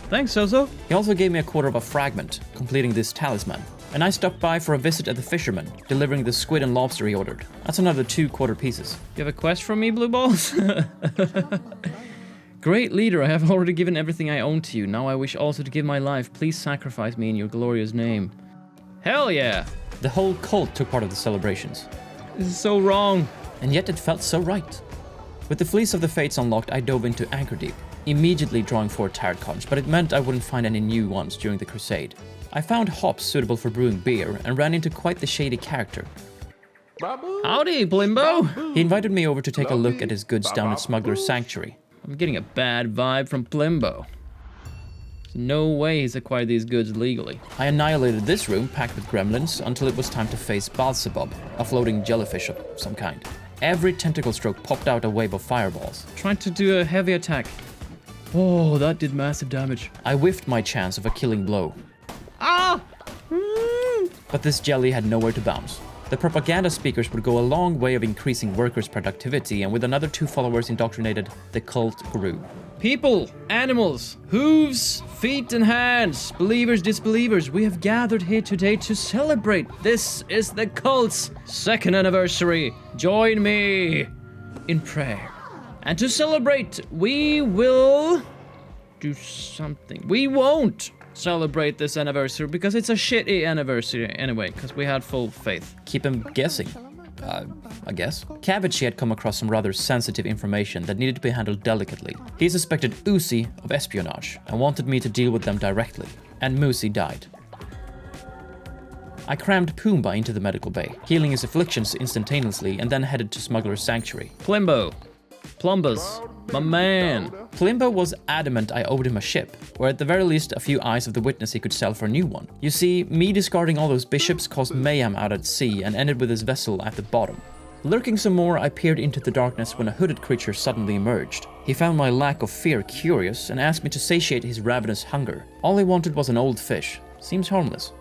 Thanks, Soso. He also gave me a quarter of a fragment, completing this talisman. And I stopped by for a visit at the fisherman, delivering the squid and lobster he ordered. That's another 2 quarter pieces. You have a quest from me, Blue Balls? Great leader, I have already given everything I own to you. Now I wish also to give my life. Please sacrifice me in your glorious name. Hell yeah! The whole cult took part of the celebrations. This is so wrong. And yet it felt so right. With the Fleece of the Fates unlocked, I dove into Anchor Deep, immediately drawing 4 tarot cards, but it meant I wouldn't find any new ones during the crusade. I found hops suitable for brewing beer and ran into quite the shady character. Howdy, Blimbo! He invited me over to take a look at his goods down at Smuggler's Sanctuary. I'm getting a bad vibe from Blimbo. There's no way he's acquired these goods legally. I annihilated this room packed with gremlins until it was time to face Balsabub, a floating jellyfish of some kind. Every tentacle stroke popped out a wave of fireballs. Trying to do a heavy attack. Oh, that did massive damage. I whiffed my chance of a killing blow. Ah! But this jelly had nowhere to bounce. The propaganda speakers would go a long way of increasing workers' productivity, and with another 2 followers indoctrinated, the cult grew. People, animals, hooves, feet and hands, believers, disbelievers, we have gathered here today to celebrate. This is the cult's 2nd anniversary. Join me in prayer. And to celebrate, we will do something. We won't celebrate this anniversary because it's a shitty anniversary anyway, because we had full faith. Keep him guessing. I guess. Cabbage had come across some rather sensitive information that needed to be handled delicately. He suspected Uzi of espionage and wanted me to deal with them directly. And Moosey died. I crammed Pumbaa into the medical bay, healing his afflictions instantaneously, and then headed to Smuggler's Sanctuary. Plimbo, Plumbus, my man. Plimbo was adamant I owed him a ship, or at the very least a few eyes of the witness he could sell for a new one. You see, me discarding all those bishops caused mayhem out at sea and ended with his vessel at the bottom. Lurking some more, I peered into the darkness when a hooded creature suddenly emerged. He found my lack of fear curious and asked me to satiate his ravenous hunger. All he wanted was an old fish. Seems harmless.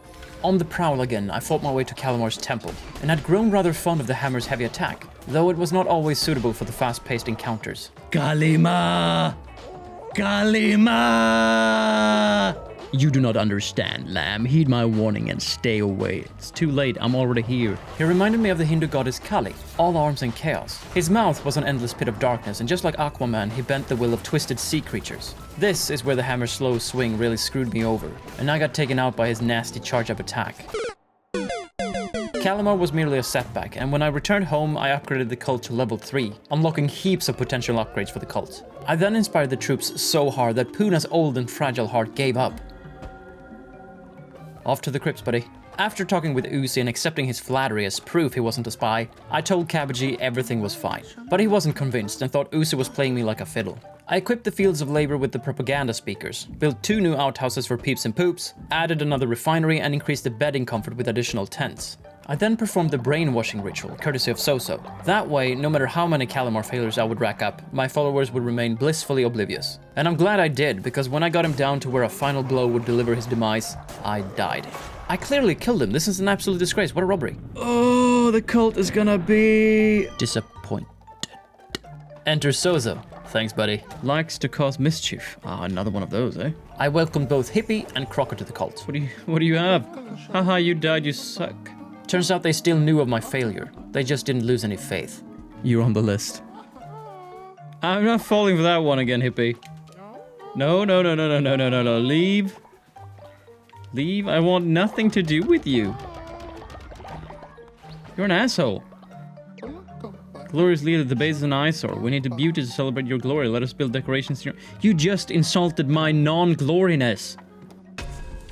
On the prowl again, I fought my way to Kallamar's temple, and had grown rather fond of the hammer's heavy attack, though it was not always suitable for the fast-paced encounters. Kallamar! Kallamar! You do not understand, lamb. Heed my warning and stay away. It's too late, I'm already here. He reminded me of the Hindu goddess Kali, all arms and chaos. His mouth was an endless pit of darkness, and just like Aquaman, he bent the will of twisted sea creatures. This is where the hammer's slow swing really screwed me over, and I got taken out by his nasty charge-up attack. Kallamar was merely a setback, and when I returned home, I upgraded the cult to level 3, unlocking heaps of potential upgrades for the cult. I then inspired the troops so hard that Puna's old and fragile heart gave up. Off to the crypts, buddy. After talking with Uzi and accepting his flattery as proof he wasn't a spy, I told Cabbagey everything was fine. But he wasn't convinced and thought Uzi was playing me like a fiddle. I equipped the fields of labor with the propaganda speakers, built 2 new outhouses for peeps and poops, added another refinery and increased the bedding comfort with additional tents. I then performed the brainwashing ritual, courtesy of Soso. That way, no matter how many Kallamar failures I would rack up, my followers would remain blissfully oblivious. And I'm glad I did, because when I got him down to where a final blow would deliver his demise, I died. I clearly killed him. This is an absolute disgrace. What a robbery. Oh, the cult is gonna be... disappointed. Enter Sozo. Thanks, buddy. Likes to cause mischief. Ah, another one of those, eh? I welcomed both Hippie and Crocker to the cult. What do you have? Haha, you died, you suck. Turns out they still knew of my failure. They just didn't lose any faith. You're on the list. I'm not falling for that one again, Hippie. No. Leave. Leave. I want nothing to do with you. You're an asshole. Glorious leader, the base is an eyesore. We need the beauty to celebrate your glory. Let us build decorations here. You just insulted my non-gloriness.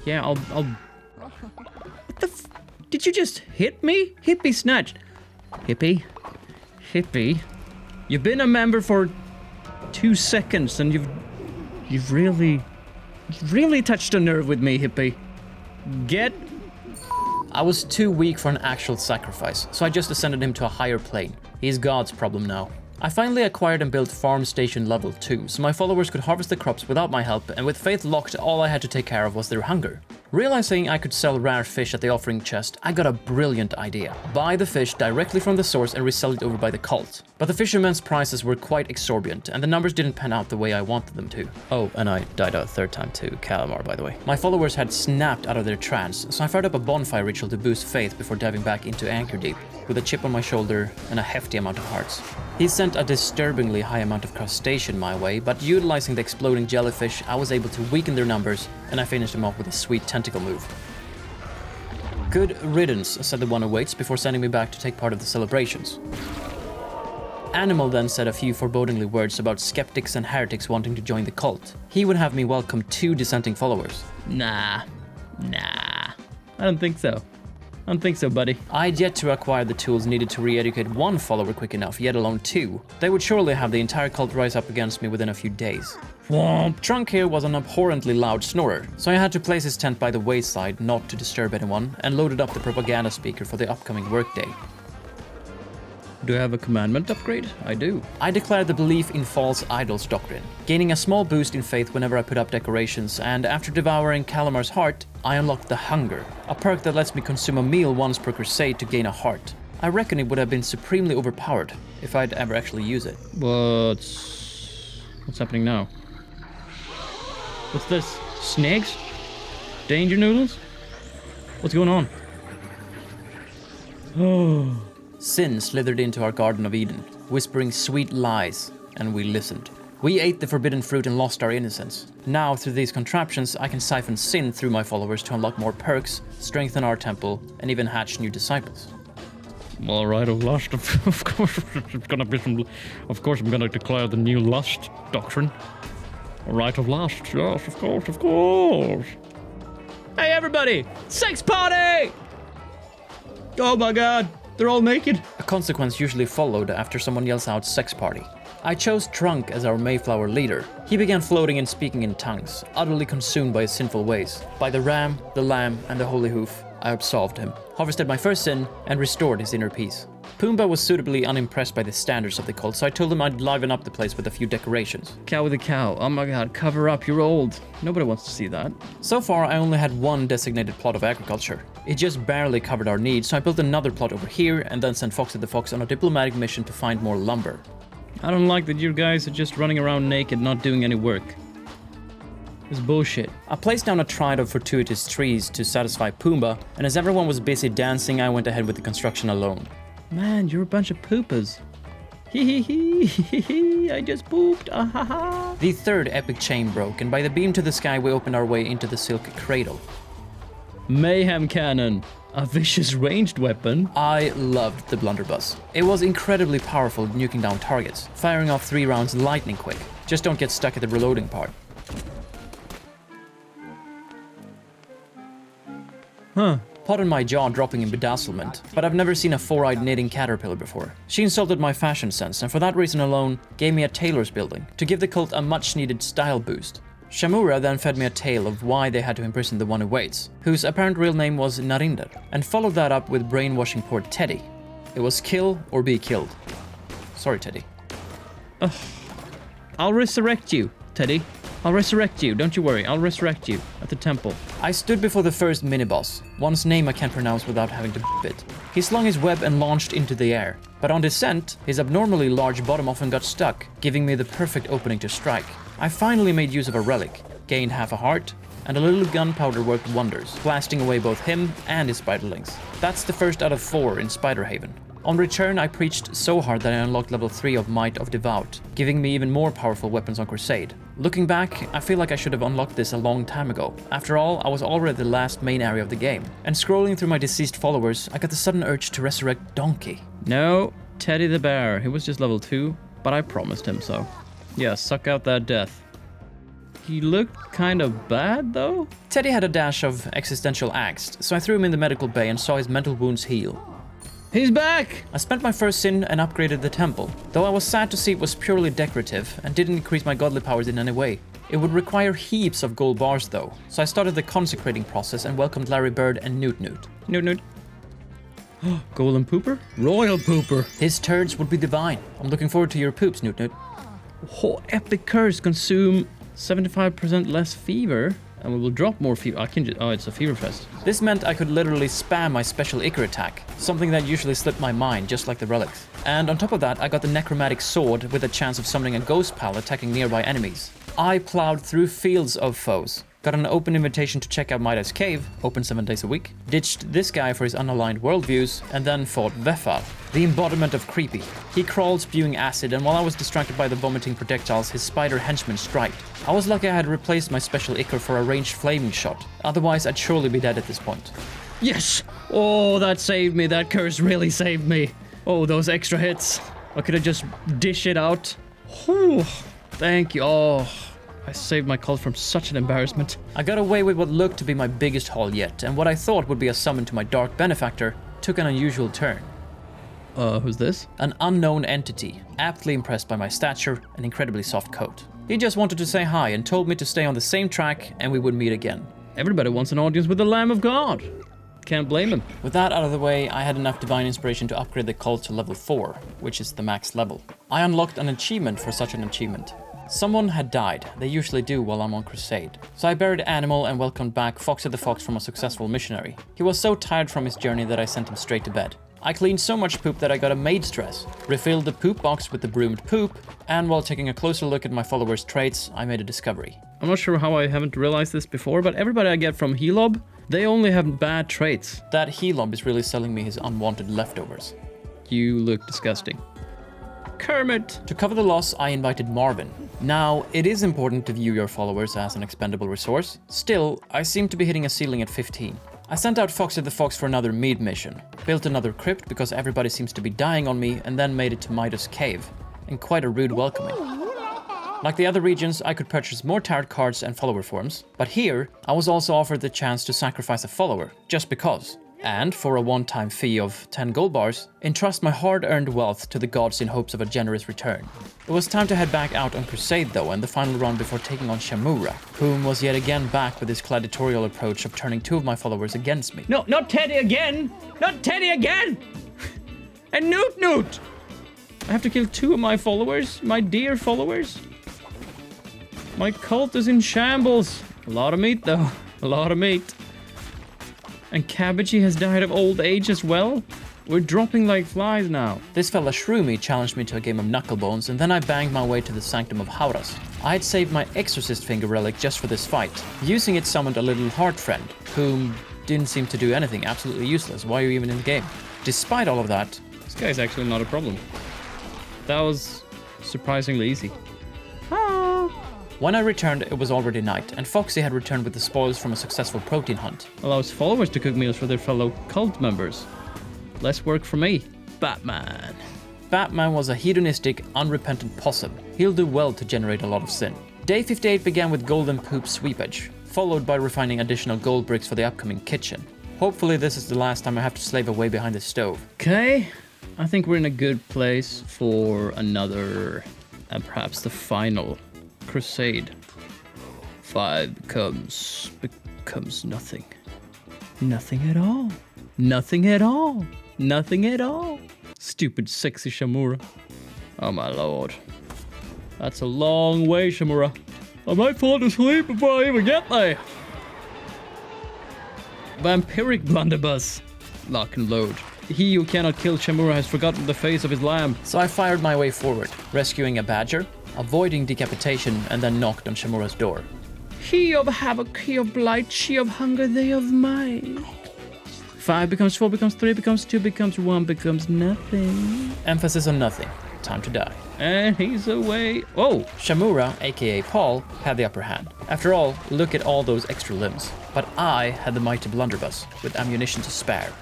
Yeah, I'll... What the f... Did you just hit me? Hippie snatched. Hippie. You've been a member for 2 seconds and you've really touched a nerve with me, Hippie. Get... I was too weak for an actual sacrifice, so I just ascended him to a higher plane. He's God's problem now. I finally acquired and built Farm Station Level 2, so my followers could harvest the crops without my help, and with faith locked, all I had to take care of was their hunger. Realizing I could sell rare fish at the offering chest, I got a brilliant idea. Buy the fish directly from the source and resell it over by the cult. But the fishermen's prices were quite exorbitant, and the numbers didn't pan out the way I wanted them to. Oh, and I died a 3rd time to Kallamar, by the way. My followers had snapped out of their trance, so I fired up a bonfire ritual to boost faith before diving back into Anchor Deep, with a chip on my shoulder and a hefty amount of hearts. He sent a disturbingly high amount of crustacean my way, but utilizing the exploding jellyfish, I was able to weaken their numbers, and I finished them off with a sweet tentacle move. Good riddance, said the one who waits before sending me back to take part of the celebrations. Animal then said a few forebodingly words about skeptics and heretics wanting to join the cult. He would have me welcome 2 dissenting followers. Nah. I don't think so. I don't think so, buddy. I'd yet to acquire the tools needed to re-educate 1 follower quick enough, yet alone 2. They would surely have the entire cult rise up against me within a few days. Womp. Trunk here was an abhorrently loud snorer, so I had to place his tent by the wayside not to disturb anyone, and loaded up the propaganda speaker for the upcoming workday. Do I have a commandment upgrade? I do. I declared the belief in false idols doctrine, gaining a small boost in faith whenever I put up decorations, and after devouring Kallamar's heart, I unlocked the hunger, a perk that lets me consume a meal once per crusade to gain a heart. I reckon it would have been supremely overpowered if I'd ever actually use it. What's happening now? What's this? Snakes? Danger noodles? What's going on? Oh. Sin slithered into our Garden of Eden, whispering sweet lies, and we listened. We ate the forbidden fruit and lost our innocence. Now, through these contraptions, I can siphon sin through my followers to unlock more perks, strengthen our temple, and even hatch new disciples. Well, right of lust, of course, it's gonna be some... Of course, I'm gonna declare the new lust doctrine. Right of lust, yes, of course. Hey, everybody! Sex party! Oh my god! They're all naked. A consequence usually followed after someone yells out sex party. I chose Trunk as our Mayflower leader. He began floating and speaking in tongues, utterly consumed by his sinful ways. By the ram, the lamb, and the holy hoof, I absolved him, harvested my first sin, and restored his inner peace. Pumbaa was suitably unimpressed by the standards of the cult, so I told him I'd liven up the place with a few decorations. Cow with a cow. Oh my god, cover up, you're old. Nobody wants to see that. So far, I only had one designated plot of agriculture. It just barely covered our needs, so I built another plot over here and then sent Foxy the Fox on a diplomatic mission to find more lumber. I don't like that you guys are just running around naked, not doing any work. It's bullshit. I placed down a triad of fortuitous trees to satisfy Pumbaa, and as everyone was busy dancing, I went ahead with the construction alone. Man, you're a bunch of poopers. Hee, I just pooped, ahaha. The third epic chain broke, and by the beam to the sky, we opened our way into the silk cradle. Mayhem cannon, a vicious ranged weapon. I loved the blunderbuss. It was incredibly powerful at nuking down targets, firing off 3 rounds lightning quick. Just don't get stuck at the reloading part. Huh. Pardon my jaw dropping in bedazzlement, but I've never seen a 4-eyed knitting caterpillar before. She insulted my fashion sense, and for that reason alone, gave me a tailor's building, to give the cult a much-needed style boost. Shamura then fed me a tale of why they had to imprison the one who waits, whose apparent real name was Narinder, and followed that up with brainwashing poor Teddy. It was kill or be killed. Sorry, Teddy. I'll resurrect you, Teddy. I'll resurrect you, don't you worry, I'll resurrect you at the temple. I stood before the first mini-boss, one's name I can't pronounce without having to beep it. He slung his web and launched into the air, but on descent, his abnormally large bottom often got stuck, giving me the perfect opening to strike. I finally made use of a relic, gained half a heart, and a little gunpowder worked wonders, blasting away both him and his spiderlings. That's the first out of 4 in Spiderhaven. On return, I preached so hard that I unlocked level 3 of Might of Devout, giving me even more powerful weapons on Crusade. Looking back, I feel like I should have unlocked this a long time ago. After all, I was already the last main area of the game. And scrolling through my deceased followers, I got the sudden urge to resurrect Donkey. No, Teddy the Bear. He was just level 2, but I promised him so. Yeah, suck out that death. He looked kind of bad, though? Teddy had a dash of existential angst, so I threw him in the medical bay and saw his mental wounds heal. He's back! I spent my first sin and upgraded the temple, though I was sad to see it was purely decorative and didn't increase my godly powers in any way. It would require heaps of gold bars though, so I started the consecrating process and welcomed Larry Bird and Newt Newt. Newt Newt. Golden Pooper? Royal Pooper! His turds would be divine. I'm looking forward to your poops, Newt Newt. Oh, epic curse, consume 75% less fever. And we will drop more fever. I can just, oh, it's a fever fest. This meant I could literally spam my special Icar attack, something that usually slipped my mind, just like the relics. And on top of that, I got the necromantic sword with a chance of summoning a ghost pal attacking nearby enemies. I plowed through fields of foes, got an open invitation to check out Midas Cave, open 7 days a week, ditched this guy for his unaligned worldviews, and then fought Vefal, the embodiment of creepy. He crawled spewing acid, and while I was distracted by the vomiting projectiles, his spider henchman striked. I was lucky I had replaced my special Icar for a ranged flaming shot, otherwise I'd surely be dead at this point. Yes! Oh, that saved me, that curse really saved me. Oh, those extra hits. I could have just dished it out. Whew. Thank you, oh. I saved my cult from such an embarrassment. I got away with what looked to be my biggest haul yet, and what I thought would be a summon to my dark benefactor took an unusual turn. Who's this? An unknown entity, aptly impressed by my stature and incredibly soft coat. He just wanted to say hi and told me to stay on the same track and we would meet again. Everybody wants an audience with the Lamb of God. Can't blame him. With that out of the way, I had enough divine inspiration to upgrade the cult to level 4, which is the max level. I unlocked an achievement for such an achievement. Someone had died, they usually do while I'm on crusade. So I buried Animal and welcomed back Foxy the Fox from a successful missionary. He was so tired from his journey that I sent him straight to bed. I cleaned so much poop that I got a maid's dress, refilled the poop box with the broomed poop, and while taking a closer look at my followers' traits, I made a discovery. I'm not sure how I haven't realized this before, but everybody I get from Helob, they only have bad traits. That Helob is really selling me his unwanted leftovers. You look disgusting. Kermit! To cover the loss, I invited Marvin. Now, it is important to view your followers as an expendable resource. Still, I seem to be hitting a ceiling at 15. I sent out Foxy the Fox for another mead mission, built another crypt because everybody seems to be dying on me, and then made it to Midas Cave, and quite a rude welcoming. Like the other regions, I could purchase more tarot cards and follower forms, but here, I was also offered the chance to sacrifice a follower, just because. and, for a one-time fee of 10 gold bars, entrust my hard-earned wealth to the gods in hopes of a generous return. It was time to head back out on crusade though, and the final run before taking on Shamura, whom was yet again back with his gladiatorial approach of turning 2 of my followers against me. No, not Teddy again! Not Teddy again! And Newt! I have to kill 2 of my followers, my dear followers. My cult is in shambles. A lot of meat though, a lot of meat. And Cabbagey has died of old age as well? We're dropping like flies now. This fella Shroomy challenged me to a game of knucklebones, and then I banged my way to the Sanctum of Hauras. I had saved my Exorcist Finger relic just for this fight. Using it summoned a little heart friend, whom didn't seem to do anything, absolutely useless. Why are you even in the game? Despite all of that, this guy's actually not a problem. That was surprisingly easy. When I returned, it was already night, and Foxy had returned with the spoils from a successful protein hunt. Allows followers to cook meals for their fellow cult members. Less work for me. Batman. Batman was a hedonistic, unrepentant possum. He'll do well to generate a lot of sin. Day 58 began with golden poop sweepage, followed by refining additional gold bricks for the upcoming kitchen. Hopefully this is the last time I have to slave away behind the stove. Okay, I think we're in a good place for another, and perhaps the final, crusade. 5 becomes nothing. Nothing at all. Nothing at all. Nothing at all. Stupid sexy Shamura. Oh my lord. That's a long way, Shamura. I might fall asleep before I even get there. Vampiric blunderbuss. Lock and load. He who cannot kill Shamura has forgotten the face of his lamb. So I fired my way forward, rescuing a badger, avoiding decapitation, and then knocked on Shamura's door. He of havoc, he of blight, she of hunger, they of might. 5 becomes 4, becomes 3, becomes 2, becomes 1, becomes nothing. Emphasis on nothing. Time to die. And he's away. Oh! Shamura, aka Paul, had the upper hand. After all, look at all those extra limbs. But I had the mighty blunderbuss, with ammunition to spare.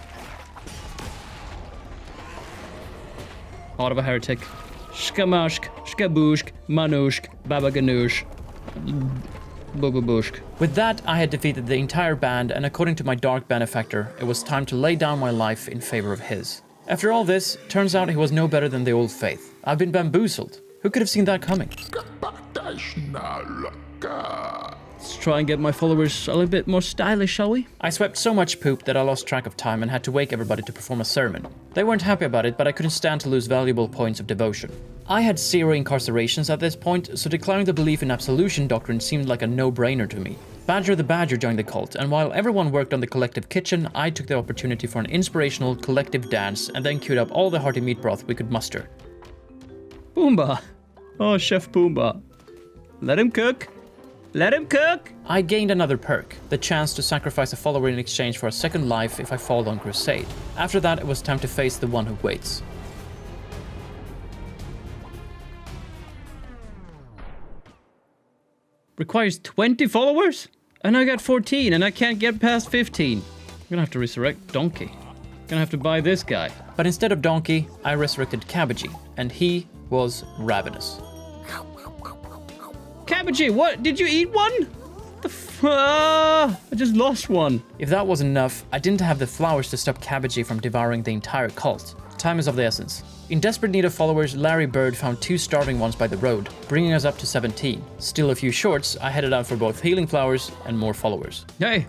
Heart of a heretic. Shkamashk, Shkabushk, Manushk, Babaganush, Bubabushk. With that, I had defeated the entire band, and according to my dark benefactor, it was time to lay down my life in favor of his. After all this, turns out he was no better than the old faith. I've been bamboozled. Who could have seen that coming? Let's try and get my followers a little bit more stylish, shall we? I swept so much poop that I lost track of time and had to wake everybody to perform a sermon. They weren't happy about it, but I couldn't stand to lose valuable points of devotion. I had 0 incarcerations at this point, so declaring the belief in absolution doctrine seemed like a no-brainer to me. Badger the Badger joined the cult, and while everyone worked on the collective kitchen, I took the opportunity for an inspirational collective dance and then queued up all the hearty meat broth we could muster. Boomba. Oh, Chef Boomba. Let him cook. Let him cook! I gained another perk, the chance to sacrifice a follower in exchange for a second life if I fall on crusade. After that, it was time to face the one who waits. Requires 20 followers? And I got 14 and I can't get past 15. I'm gonna have to resurrect Donkey. Gonna have to buy this guy. But instead of Donkey, I resurrected Cabbagey, and he was ravenous. Cabbagey, what? Did you eat one? I just lost one. If that wasn't enough, I didn't have the flowers to stop Cabbagey from devouring the entire cult. Time is of the essence. In desperate need of followers, Larry Bird found 2 starving ones by the road, bringing us up to 17. Still a few shorts, I headed out for both healing flowers and more followers. Hey!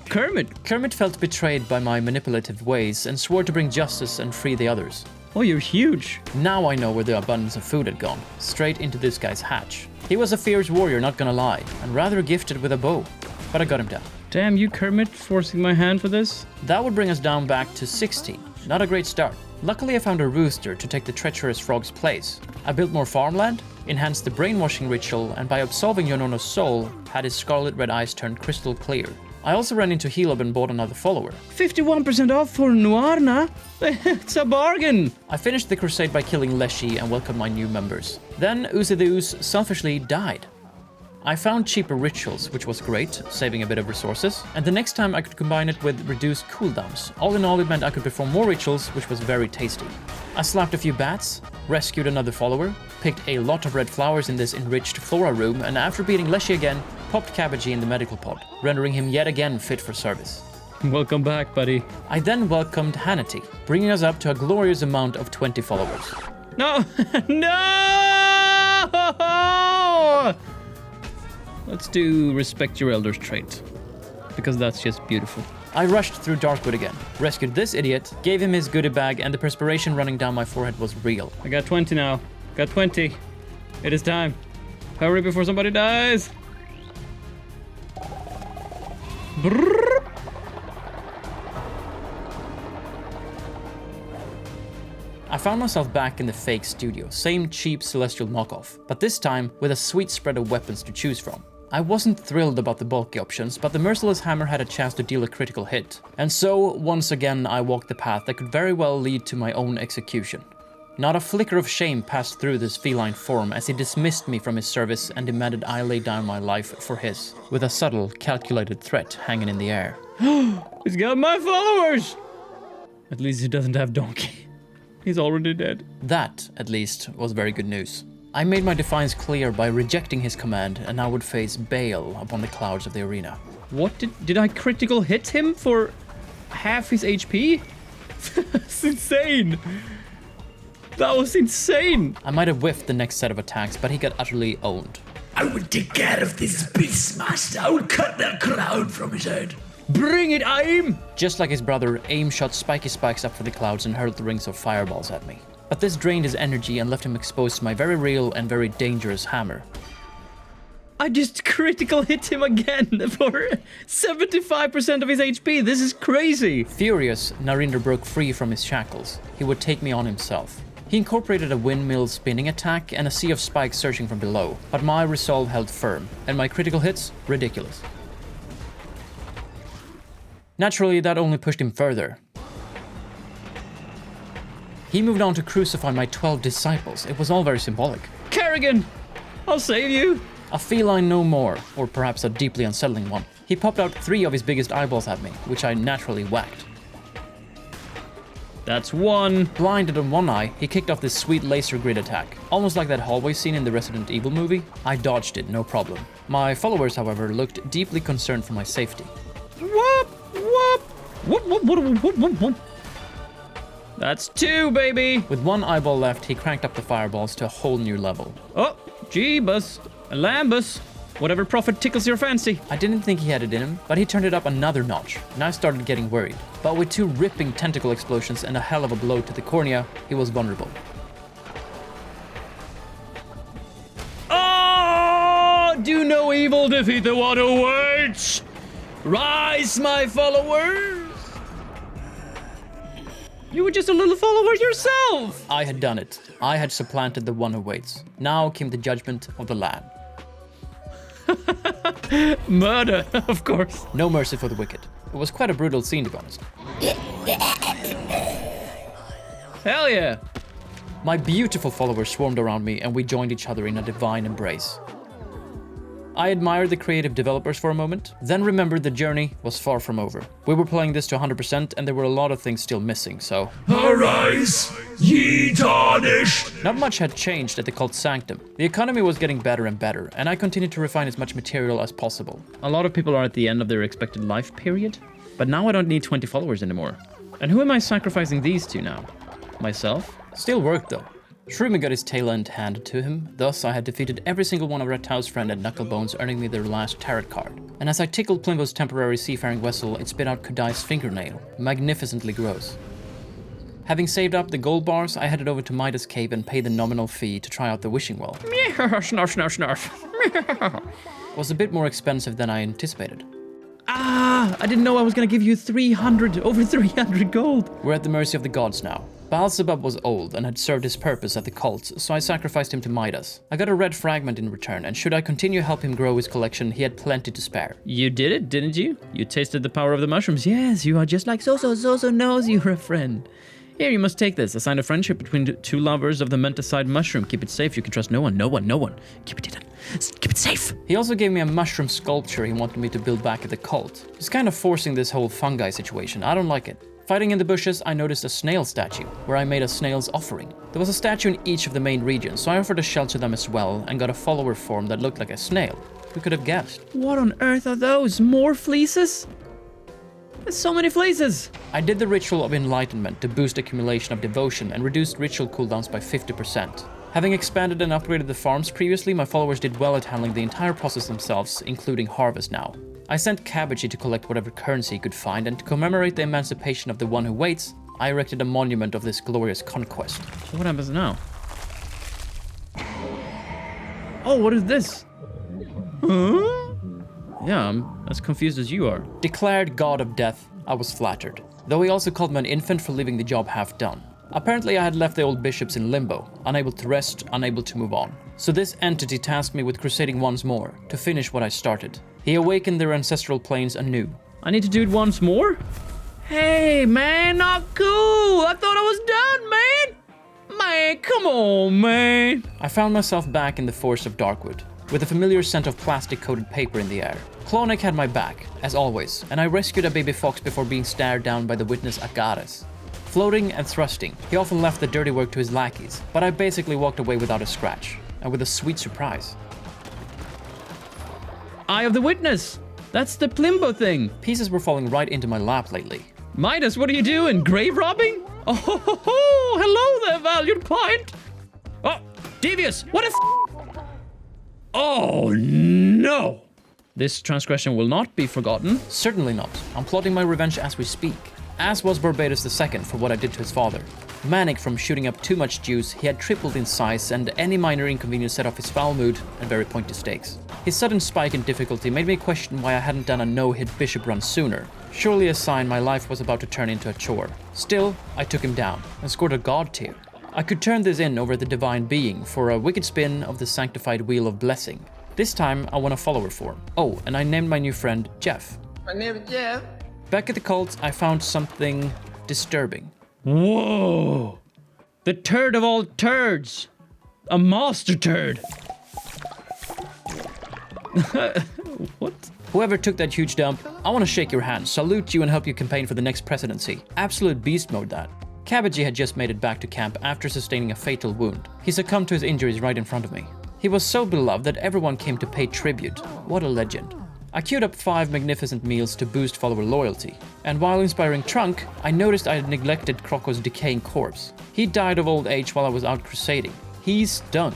Kermit! Kermit felt betrayed by my manipulative ways and swore to bring justice and free the others. Oh, you're huge. Now I know where the abundance of food had gone. Straight into this guy's hatch. He was a fierce warrior, not gonna lie, and rather gifted with a bow. But I got him down. Damn you, Kermit, forcing my hand for this? That would bring us down back to 16. Not a great start. Luckily I found a rooster to take the treacherous frog's place. I built more farmland, enhanced the brainwashing ritual, and by absolving Yonono's soul, had his scarlet red eyes turned crystal clear. I also ran into Helob and bought another follower. 51% off for Nuarna? It's a bargain! I finished the crusade by killing Leshy and welcomed my new members. Then Uzi the Ooze selfishly died. I found cheaper rituals, which was great, saving a bit of resources, and the next time I could combine it with reduced cooldowns. All in all, it meant I could perform more rituals, which was very tasty. I slapped a few bats, rescued another follower, picked a lot of red flowers in this enriched flora room, and after beating Leshy again, popped Cabbagey in the medical pod, rendering him yet again fit for service. Welcome back, buddy. I then welcomed Hannity, bringing us up to a glorious amount of 20 followers. No! No! Let's do respect your elders trait, because that's just beautiful. I rushed through Darkwood again, rescued this idiot, gave him his goodie bag, and the perspiration running down my forehead was real. I got 20 now. Got 20. It is time. Hurry before somebody dies. Brrr. I found myself back in the fake studio, same cheap celestial knockoff, but this time with a sweet spread of weapons to choose from. I wasn't thrilled about the bulky options, but the merciless hammer had a chance to deal a critical hit. And so, once again, I walked the path that could very well lead to my own execution. Not a flicker of shame passed through this feline form as he dismissed me from his service and demanded I lay down my life for his, with a subtle, calculated threat hanging in the air. He's got my followers! At least he doesn't have Donkey. He's already dead. That, at least, was very good news. I made my defiance clear by rejecting his command, and I would face Bale upon the clouds of the arena. What did I critical hit him for half his HP? That's insane! That was insane! I might have whiffed the next set of attacks, but he got utterly owned. I will take care of this beastmaster. I will cut that crown from his head. Bring it, Aim! Just like his brother, Aim shot spiky spikes up for the clouds and hurled the rings of fireballs at me. But this drained his energy and left him exposed to my very real and very dangerous hammer. I just critical hit him again for 75% of his HP. This is crazy. Furious, Narinder broke free from his shackles. He would take me on himself. He incorporated a windmill spinning attack and a sea of spikes surging from below, but my resolve held firm, and my critical hits, ridiculous. Naturally, that only pushed him further. He moved on to crucify my 12 disciples. It was all very symbolic. Kerrigan, I'll save you. A feline no more, or perhaps a deeply unsettling one. He popped out 3 of his biggest eyeballs at me, which I naturally whacked. That's 1. Blinded on one eye, he kicked off this sweet laser grid attack, almost like that hallway scene in the Resident Evil movie. I dodged it, no problem. My followers, however, looked deeply concerned for my safety. Whoop, whoop, whoop, whoop, whoop, whoop, whoop, whoop. That's 2, baby! With one eyeball left, he cranked up the fireballs to a whole new level. Oh, Jeebus, Lambus, whatever prophet tickles your fancy. I didn't think he had it in him, but he turned it up another notch, and I started getting worried. But with 2 ripping tentacle explosions and a hell of a blow to the cornea, he was vulnerable. Oh! Do no evil, defeat the one who waits! Rise, my followers! You were just a little follower yourself! I had done it. I had supplanted the one who waits. Now came the judgment of the Lamb. Murder, of course. No mercy for the wicked. It was quite a brutal scene, to be honest. Hell yeah! My beautiful followers swarmed around me and we joined each other in a divine embrace. I admired the creative developers for a moment, then remembered the journey was far from over. We were playing this to 100% and there were a lot of things still missing, so... Arise, ye tarnished! Not much had changed at the Cult Sanctum. The economy was getting better and better, and I continued to refine as much material as possible. A lot of people are at the end of their expected life period, but now I don't need 20 followers anymore. And who am I sacrificing these to now? Myself? Still worked though. Shroomy got his tail end handed to him, thus I had defeated every single one of Reptile's friend at Knucklebones, earning me their last tarot card. And as I tickled Plimbo's temporary seafaring vessel, it spit out Kodai's fingernail, magnificently gross. Having saved up the gold bars, I headed over to Midas Cave and paid the nominal fee to try out the wishing well. Snarf, snarf, snarf. It was a bit more expensive than I anticipated. Ah, I didn't know I was gonna give you over 300 gold. We're at the mercy of the gods now. Baalzebub was old and had served his purpose at the cult, so I sacrificed him to Midas. I got a red fragment in return, and should I continue help him grow his collection, he had plenty to spare. You did it, didn't you? You tasted the power of the mushrooms. Yes, you are just like Zozo knows you're a friend. Here, you must take this. A sign of friendship between 2 lovers of the menticide mushroom. Keep it safe. You can trust no one. Keep it hidden. Keep it safe. He also gave me a mushroom sculpture he wanted me to build back at the cult. He's kind of forcing this whole fungi situation. I don't like it. Fighting in the bushes, I noticed a snail statue, where I made a snail's offering. There was a statue in each of the main regions, so I offered to shelter them as well, and got a follower form that looked like a snail. Who could have guessed? What on earth are those? More fleeces? There's so many fleeces. I did the Ritual of Enlightenment to boost accumulation of devotion and reduced ritual cooldowns by 50%. Having expanded and upgraded the farms previously, my followers did well at handling the entire process themselves, including harvest now. I sent Cabbagey to collect whatever currency he could find, and to commemorate the emancipation of the one who waits, I erected a monument of this glorious conquest. So what happens now? Oh, what is this? Huh? Yeah, I'm as confused as you are. Declared God of Death, I was flattered, though he also called me an infant for leaving the job half done. Apparently I had left the old bishops in limbo, unable to rest, unable to move on. So this entity tasked me with crusading once more, to finish what I started. He awakened their ancestral planes anew. I need to do it once more? Hey, man, not cool. I thought I was done, man. Man, come on, man. I found myself back in the forest of Darkwood, with a familiar scent of plastic-coated paper in the air. Klonek had my back, as always, and I rescued a baby fox before being stared down by the witness Agares. Floating and thrusting, he often left the dirty work to his lackeys, but I basically walked away without a scratch, and with a sweet surprise. Eye of the Witness. That's the Plimbo thing. Pieces were falling right into my lap lately. Midas, what are you doing? Grave robbing? Oh, hello there, valued client. Oh, Devious, what a Oh, no. This transgression will not be forgotten. Certainly not. I'm plotting my revenge as we speak. As was Barbados II for what I did to his father. Manic from shooting up too much juice, he had tripled in size, and any minor inconvenience set off his foul mood and very pointy stakes. His sudden spike in difficulty made me question why I hadn't done a no-hit bishop run sooner. Surely a sign my life was about to turn into a chore. Still, I took him down and scored a god tier. I could turn this in over the divine being for a wicked spin of the sanctified wheel of blessing. This time, I won a follower form. Oh, and I named my new friend Jeff. My name is Jeff. Back at the cult, I found something disturbing. Whoa! The turd of all turds! A monster turd! What? Whoever took that huge dump, I want to shake your hand, salute you, and help you campaign for the next presidency. Absolute beast mode, that. Cabbagey had just made it back to camp after sustaining a fatal wound. He succumbed to his injuries right in front of me. He was so beloved that everyone came to pay tribute. What a legend. I queued up 5 magnificent meals to boost follower loyalty, and while inspiring Trunk, I noticed I had neglected Kroko's decaying corpse. He died of old age while I was out crusading. He stunk.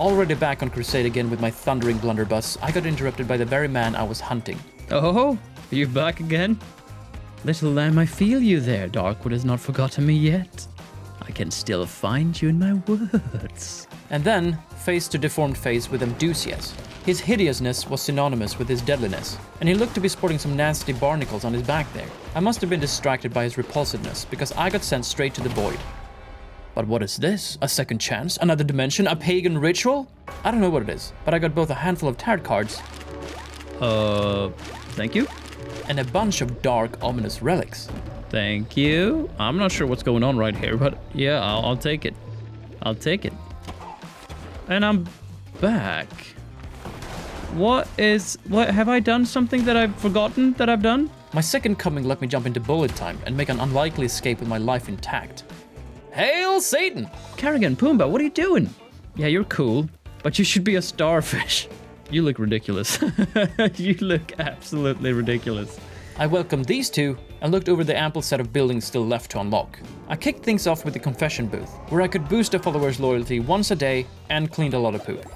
Already back on crusade again with my thundering blunderbuss, I got interrupted by the very man I was hunting. Oh, are you back again? Little lamb, I feel you there. Darkwood has not forgotten me yet. I can still find you in my woods. And then, face to deformed face with Amdusias. His hideousness was synonymous with his deadliness, and he looked to be sporting some nasty barnacles on his back there. I must have been distracted by his repulsiveness, because I got sent straight to the void. But what is this? A second chance? Another dimension? A pagan ritual? I don't know what it is, but I got both a handful of tarot cards. Thank you? And a bunch of dark, ominous relics. Thank you. I'm not sure what's going on right here, but yeah, I'll take it. I'll take it. And I'm back. What have I done something that I've forgotten that I've done? My second coming let me jump into bullet time and make an unlikely escape with my life intact. Hail Satan! Kerrigan, Pumbaa, what are you doing? Yeah, you're cool, but you should be a starfish. You look ridiculous. You look absolutely ridiculous. I welcomed these two and looked over the ample set of buildings still left to unlock. I kicked things off with the confession booth, where I could boost a follower's loyalty once a day and cleaned a lot of poop.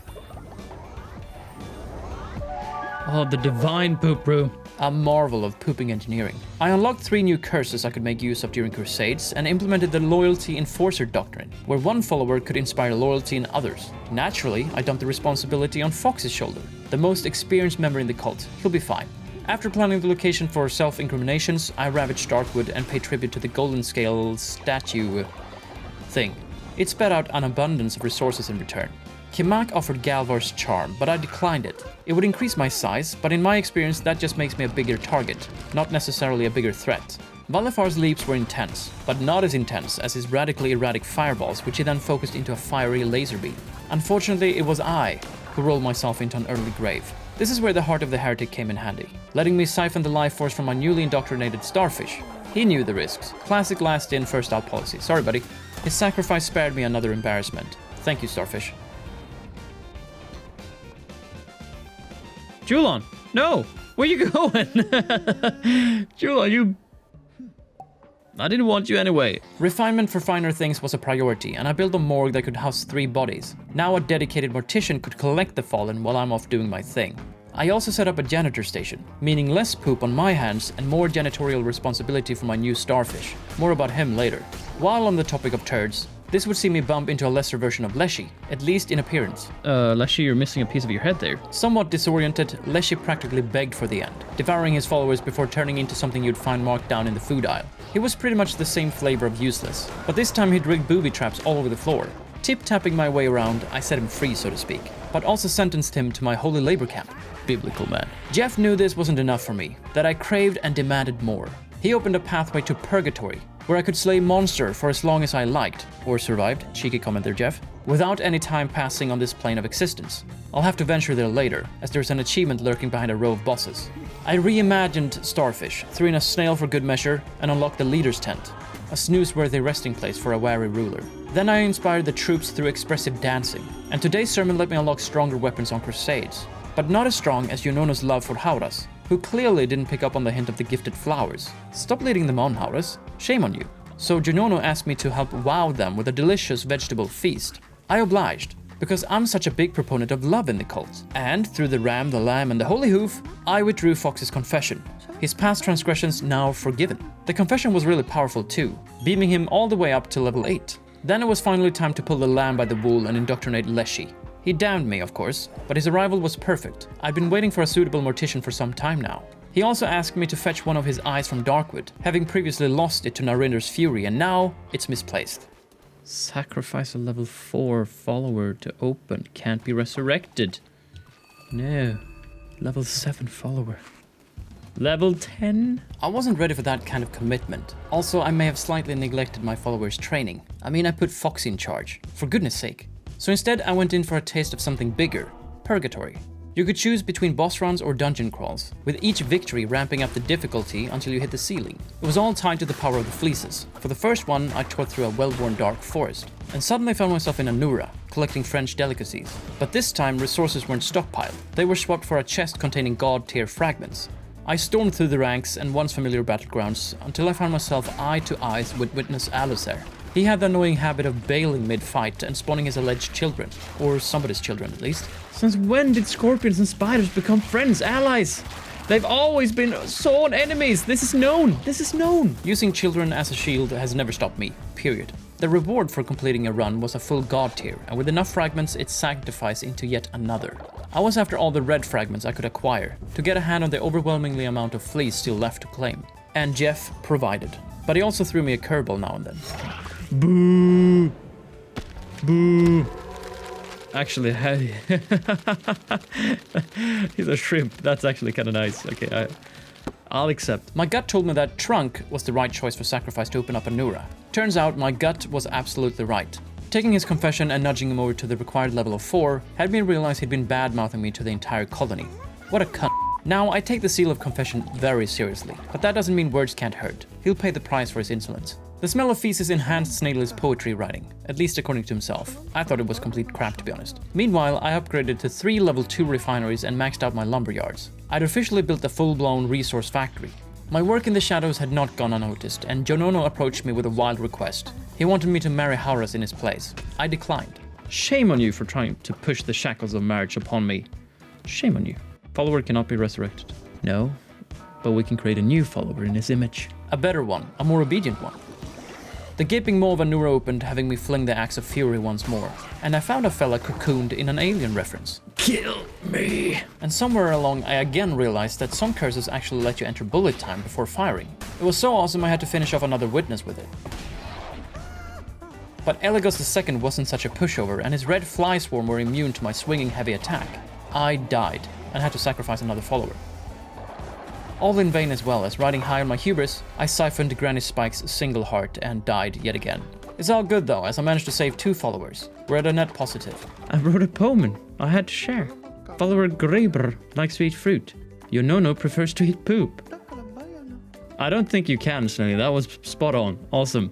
Oh, the divine poop room. A marvel of pooping engineering. I unlocked 3 new curses I could make use of during crusades and implemented the Loyalty Enforcer doctrine, where one follower could inspire loyalty in others. Naturally, I dumped the responsibility on Fox's shoulder, the most experienced member in the cult. He'll be fine. After planning the location for self-incriminations, I ravaged Darkwood and paid tribute to the Golden Scale statue thing. It sped out an abundance of resources in return. Kimak offered Galvar's charm, but I declined it. It would increase my size, but in my experience that just makes me a bigger target, not necessarily a bigger threat. Valifar's leaps were intense, but not as intense as his radically erratic fireballs, which he then focused into a fiery laser beam. Unfortunately, it was I who rolled myself into an early grave. This is where the heart of the heretic came in handy, letting me siphon the life force from my newly indoctrinated starfish. He knew the risks. Classic last in, first out policy. Sorry, buddy. His sacrifice spared me another embarrassment. Thank you, starfish. Julon, no! Where you going? Jula, I didn't want you anyway. Refinement for finer things was a priority, and I built a morgue that could house 3 bodies. Now a dedicated mortician could collect the fallen while I'm off doing my thing. I also set up a janitor station, meaning less poop on my hands and more janitorial responsibility for my new starfish. More about him later. While on the topic of turds, this would see me bump into a lesser version of Leshy, at least in appearance. Leshy, you're missing a piece of your head there. Somewhat disoriented, Leshy practically begged for the end, devouring his followers before turning into something you'd find marked down in the food aisle. He was pretty much the same flavor of useless, but this time he'd rigged booby traps all over the floor. Tip-tapping my way around, I set him free, so to speak, but also sentenced him to my holy labor camp. Biblical man. Jeff knew this wasn't enough for me, that I craved and demanded more. He opened a pathway to purgatory, where I could slay monster for as long as I liked, or survived, cheeky comment there, Jeff, without any time passing on this plane of existence. I'll have to venture there later, as there's an achievement lurking behind a row of bosses. I reimagined Starfish, threw in a snail for good measure, and unlocked the leader's tent, a snooze-worthy resting place for a wary ruler. Then I inspired the troops through expressive dancing, and today's sermon let me unlock stronger weapons on crusades, but not as strong as Junono's love for Hauras, who clearly didn't pick up on the hint of the gifted flowers. Stop leading them on, Hauras. Shame on you. So Junono asked me to help wow them with a delicious vegetable feast. I obliged, because I'm such a big proponent of love in the cult. And through the ram, the lamb, and the holy hoof, I withdrew Fox's confession. His past transgressions now forgiven. The confession was really powerful too, beaming him all the way up to level 8. Then it was finally time to pull the lamb by the wool and indoctrinate Leshy. He damned me, of course, but his arrival was perfect. I'd been waiting for a suitable mortician for some time now. He also asked me to fetch one of his eyes from Darkwood, having previously lost it to Narinder's fury, and now it's misplaced. Sacrifice a level 4 follower to open. Can't be resurrected. No. Level 7 follower. Level 10? I wasn't ready for that kind of commitment. Also, I may have slightly neglected my followers' training. I mean, I put Fox in charge, for goodness sake. So instead, I went in for a taste of something bigger, Purgatory. You could choose between boss runs or dungeon crawls, with each victory ramping up the difficulty until you hit the ceiling. It was all tied to the power of the fleeces. For the first one, I tore through a well-worn dark forest, and suddenly found myself in Anura, collecting French delicacies. But this time, resources weren't stockpiled. They were swapped for a chest containing god-tier fragments. I stormed through the ranks and once familiar battlegrounds until I found myself eye to eyes with Witness Alusair. He had the annoying habit of bailing mid-fight and spawning his alleged children, or somebody's children at least. Since when did scorpions and spiders become friends, allies? They've always been sworn enemies. This is known. This is known. Using children as a shield has never stopped me, period. The reward for completing a run was a full god tier, and with enough fragments it sanctifies into yet another. I was after all the red fragments I could acquire, to get a hand on the overwhelmingly amount of fleece still left to claim. And Jeff provided. But he also threw me a curveball now and then. Boo! Boo! Actually, hey. He's a shrimp. That's actually kind of nice. Okay, I'll accept. My gut told me that Trunk was the right choice for sacrifice to open up Anura. Turns out my gut was absolutely right. Taking his confession and nudging him over to the required level of 4 had me realize he'd been bad-mouthing me to the entire colony. What a cunt. Now, I take the seal of confession very seriously, but that doesn't mean words can't hurt. He'll pay the price for his insolence. The smell of feces enhanced Snail's poetry writing, at least according to himself. I thought it was complete crap, to be honest. Meanwhile, I upgraded to 3 level 2 refineries and maxed out my lumber yards. I'd officially built a full-blown resource factory. My work in the shadows had not gone unnoticed, and Junono approached me with a wild request. He wanted me to marry Hauras in his place. I declined. Shame on you for trying to push the shackles of marriage upon me. Shame on you. Follower cannot be resurrected. No, but we can create a new follower in his image. A better one, a more obedient one. The gaping maw of Anura opened, having me fling the axe of fury once more, and I found a fella cocooned in an alien reference. Kill me. And somewhere along I again realized that some curses actually let you enter bullet time before firing. It was so awesome I had to finish off another witness with it. But Eligos II wasn't such a pushover, and his red fly swarm were immune to my swinging heavy attack. I died, and had to sacrifice another follower. All in vain as well, as riding high on my hubris, I siphoned Granny Spike's single heart and died yet again. It's all good though, as I managed to save 2 followers. We're at a net positive. I wrote a poem and I had to share. Follower Graber likes to eat fruit. Junono prefers to eat poop. I don't think you can, Snelly. That was spot on. Awesome.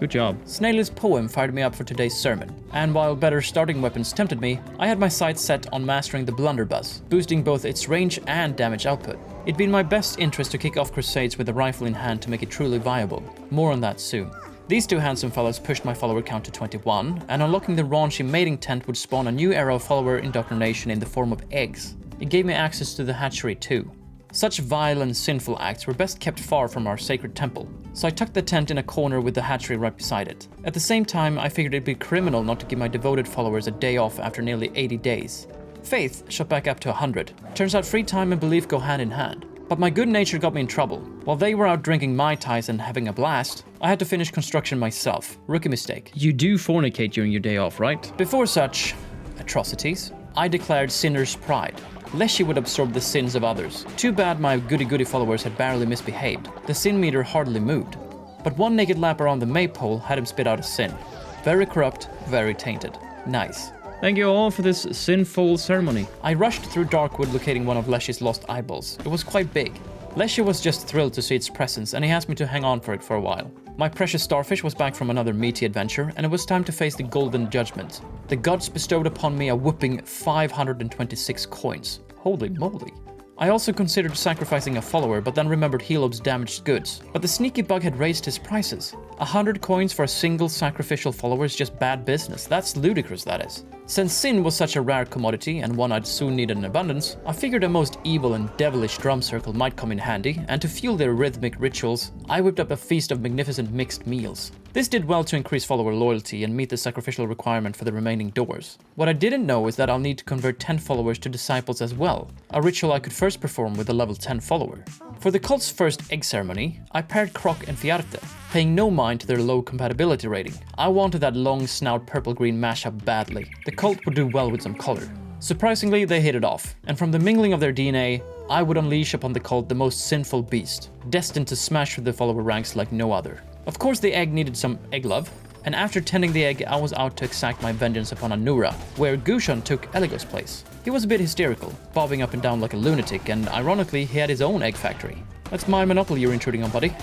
Good job. Snail's poem fired me up for today's sermon, and while better starting weapons tempted me, I had my sights set on mastering the blunderbuss, boosting both its range and damage output. It'd been my best interest to kick off crusades with a rifle in hand to make it truly viable. More on that soon. These two handsome fellows pushed my follower count to 21, and unlocking the raunchy mating tent would spawn a new era of follower indoctrination in the form of eggs. It gave me access to the hatchery too. Such vile and sinful acts were best kept far from our sacred temple, so I tucked the tent in a corner with the hatchery right beside it. At the same time, I figured it'd be criminal not to give my devoted followers a day off after nearly 80 days. Faith shot back up to 100. Turns out free time and belief go hand in hand. But my good nature got me in trouble. While they were out drinking Mai Tais and having a blast, I had to finish construction myself. Rookie mistake. You do fornicate during your day off, right? Before such atrocities, I declared sinner's pride. Lest she would absorb the sins of others. Too bad my goody-goody followers had barely misbehaved. The sin meter hardly moved. But one naked lap around the maypole had him spit out a sin. Very corrupt, very tainted. Nice. Thank you all for this sinful ceremony. I rushed through Darkwood locating one of Leshy's lost eyeballs. It was quite big. Leshy was just thrilled to see its presence and he asked me to hang on for it for a while. My precious starfish was back from another meaty adventure and it was time to face the golden judgment. The gods bestowed upon me a whopping 526 coins. Holy moly. I also considered sacrificing a follower, but then remembered Helob's damaged goods. But the sneaky bug had raised his prices. 100 coins for a single sacrificial follower is just bad business. That's ludicrous, that is. Since sin was such a rare commodity, and one I'd soon need in abundance, I figured a most evil and devilish drum circle might come in handy, and to fuel their rhythmic rituals, I whipped up a feast of magnificent mixed meals. This did well to increase follower loyalty and meet the sacrificial requirement for the remaining doors. What I didn't know is that I'll need to convert 10 followers to disciples as well, a ritual I could first perform with a level 10 follower. For the cult's first egg ceremony, I paired Croc and Fiarte, paying no mind to their low compatibility rating. I wanted that long snout purple-green mashup badly. The cult would do well with some color. Surprisingly, they hit it off, and from the mingling of their DNA, I would unleash upon the cult the most sinful beast, destined to smash through the follower ranks like no other. Of course, the egg needed some egg love, and after tending the egg, I was out to exact my vengeance upon Anura, where Gushan took Eligo's place. He was a bit hysterical, bobbing up and down like a lunatic, and ironically, he had his own egg factory. That's my monopoly you're intruding on, buddy.